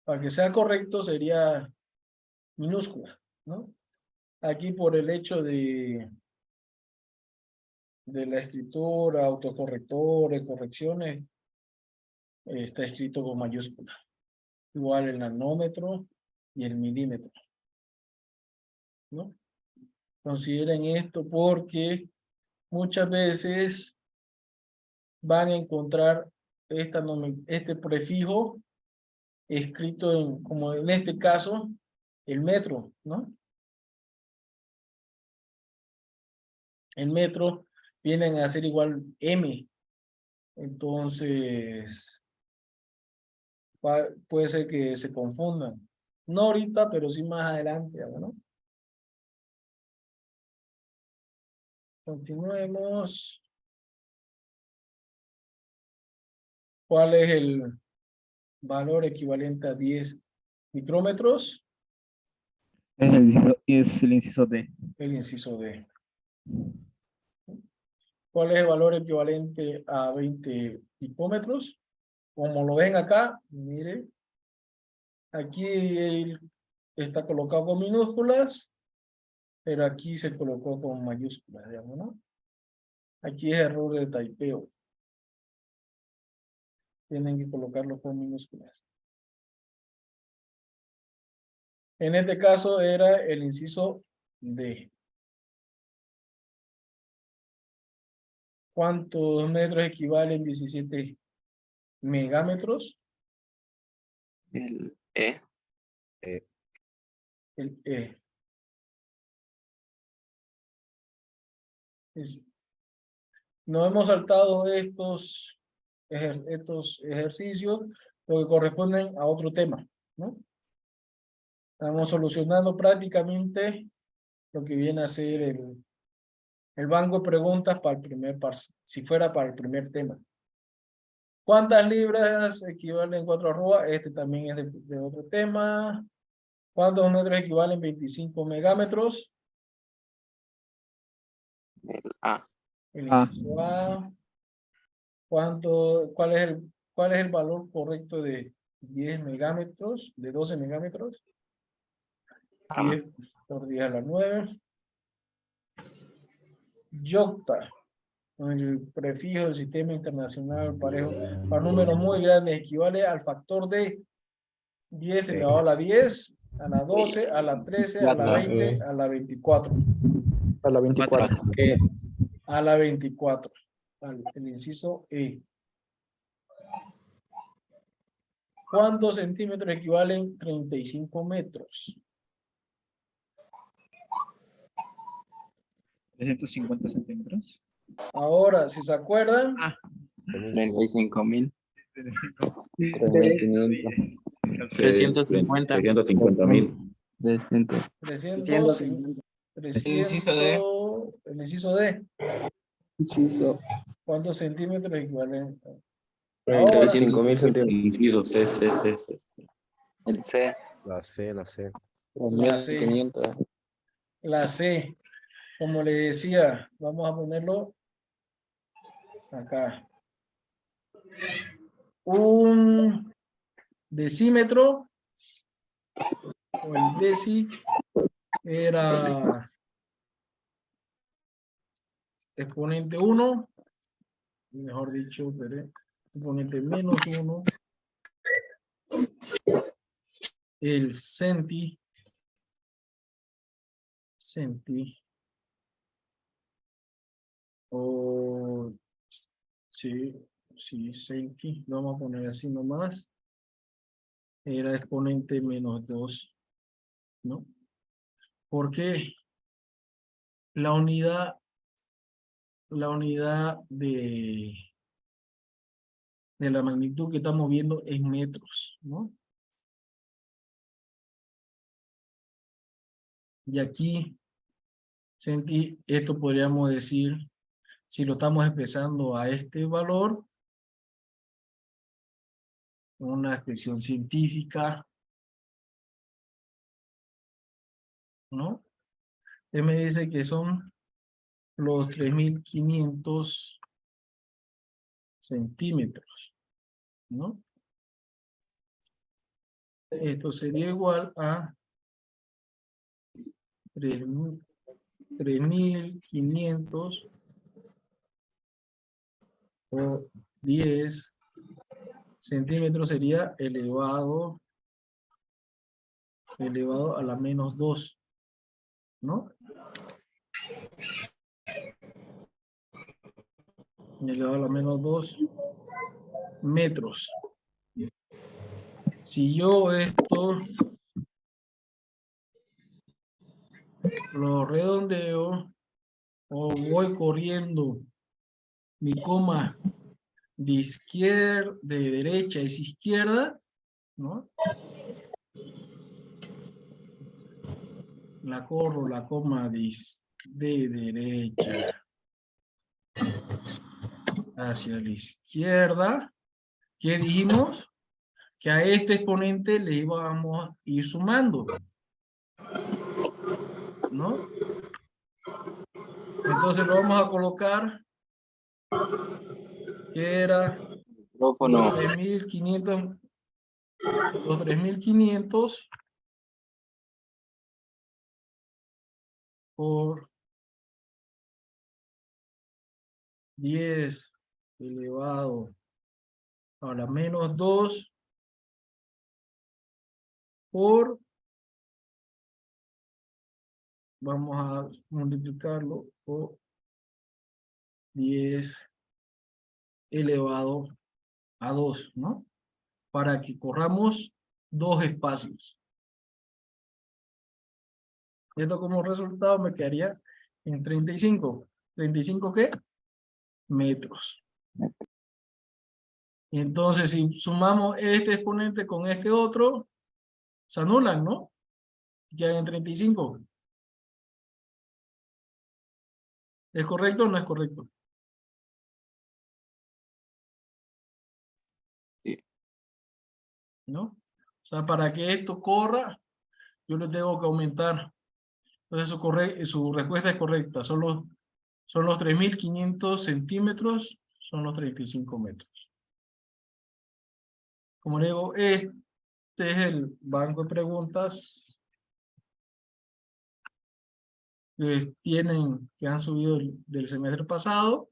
Para que sea correcto sería minúscula, ¿no? Aquí por el hecho de la escritura, autocorrectores, correcciones, está escrito con mayúscula. Igual el nanómetro y el milímetro, ¿no? Consideren esto porque muchas veces van a encontrar este prefijo escrito como en este caso, el metro, ¿no? El metro vienen a ser igual M. Entonces, puede ser que se confundan. No ahorita, pero sí más adelante, ¿no? Continuemos. ¿Cuál es el valor equivalente a 10 micrómetros? Es el inciso D. El inciso D. ¿Cuál es el valor equivalente a 20 picómetros? Como lo ven acá, mire, aquí está colocado con minúsculas, pero aquí se colocó con mayúsculas, digamos, ¿no? Aquí es error de typeo. Tienen que colocarlo con minúsculas. En este caso era el inciso D. ¿Cuántos metros equivalen 17 megámetros? El E. El E. Nos hemos saltado estos ejercicios porque corresponden a otro tema, ¿no? Estamos solucionando prácticamente lo que viene a ser el banco de preguntas para el primer si fuera para el primer tema. ¿Cuántas libras equivalen 4 arrobas? Este también es de otro tema. ¿Cuántos metros equivalen 25 megámetros? El A. El Ah. inciso A. ¿Cuál es el valor correcto de 10 megámetros? ¿De 12 megámetros? 10 por 10 a la 9. Yocta, con el prefijo del sistema internacional parejo para números muy grandes, equivale al factor de 10 elevado a la 10, a la 12, a la 13, a la 20, a la 24. A la 24. A la 24. El inciso E. ¿Cuántos centímetros equivalen 35 metros? 350 centímetros. Ahora, si se acuerdan, 35.000. 3.500. 350. 350.000. 300. 300, el inciso D. Inciso. ¿Cuántos centímetros equivalen? 35.000 centímetros. Inciso C. El C. La C. La C. 3.500. La C, como le decía, vamos a ponerlo acá. Un decímetro, o el deci, era exponente 1, mejor dicho, exponente menos 1, el centi, o sí, centi, lo vamos a poner así nomás, era exponente menos 2, ¿no? Porque la unidad de la magnitud que estamos viendo es metros, ¿no? Y aquí, sentí, esto podríamos decir, si lo estamos expresando a este valor, una expresión científica, ¿no? Él me dice que son los 3.500 centímetros, ¿no? Esto sería igual a 3.500 por 10 centímetros sería elevado a la menos 2, ¿no? Elevado a la menos 2 metros. Si yo esto lo redondeo o voy corriendo mi coma de derecha es izquierda, ¿no? La corro la coma de derecha hacia la izquierda. ¿Qué dijimos? Que a este exponente le íbamos a ir sumando, ¿no? Entonces lo vamos a colocar que era Micrófono. 3.500, los 3.500 por 10 elevado a la menos 2 por, vamos a multiplicarlo por 10 elevado a 2, ¿no? Para que corramos dos espacios. Esto como resultado me quedaría en 35. ¿35 qué? Metros. Y entonces si sumamos este exponente con este otro, se anulan, ¿no? Quedan en 35. ¿Es correcto o no es correcto? Sí. ¿No? O sea, para que esto corra, yo le tengo que aumentar. Entonces su respuesta es correcta. Son los 3.500 centímetros, son los 35 metros. Como le digo, este es el banco de preguntas que han subido del semestre pasado,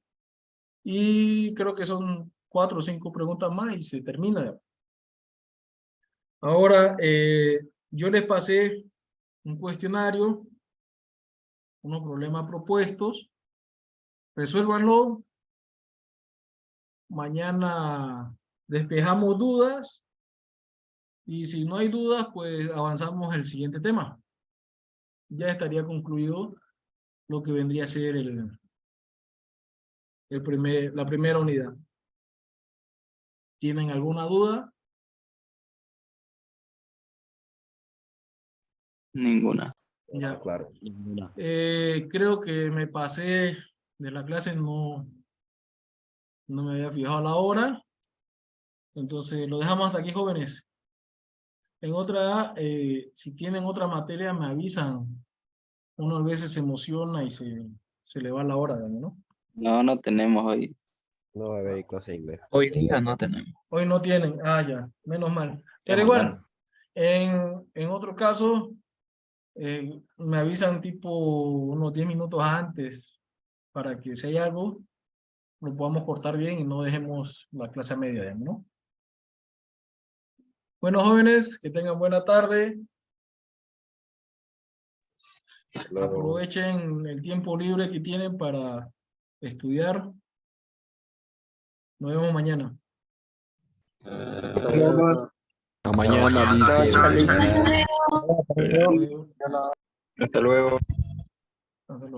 y creo que son 4 o 5 preguntas más y se termina. Ahora, yo les pasé un cuestionario, unos problemas propuestos, resuélvanlo. Mañana despejamos dudas, y si no hay dudas, pues avanzamos el siguiente tema. Ya estaría concluido lo que vendría a ser la primera unidad. ¿Tienen alguna duda? Ninguna. Ya. Claro. Creo que me pasé de la clase, no me había fijado la hora. Entonces lo dejamos hasta aquí, jóvenes. En otra, si tienen otra materia, me avisan. Uno a veces se emociona y se le va la hora, ¿no? No tenemos hoy. No va a haber clase de inglés. Hoy día no tenemos. Hoy no tienen. Ah, ya. Menos mal. Pero Ya, igual, mañana. en otro caso, me avisan tipo unos 10 minutos antes para que si hay algo, lo podamos cortar bien y no dejemos la clase a media, ¿no? Bueno, jóvenes, que tengan buena tarde. Aprovechen el tiempo libre que tienen para estudiar. Nos vemos mañana. A mañana, dice. Hasta luego. Hasta luego. Hasta luego.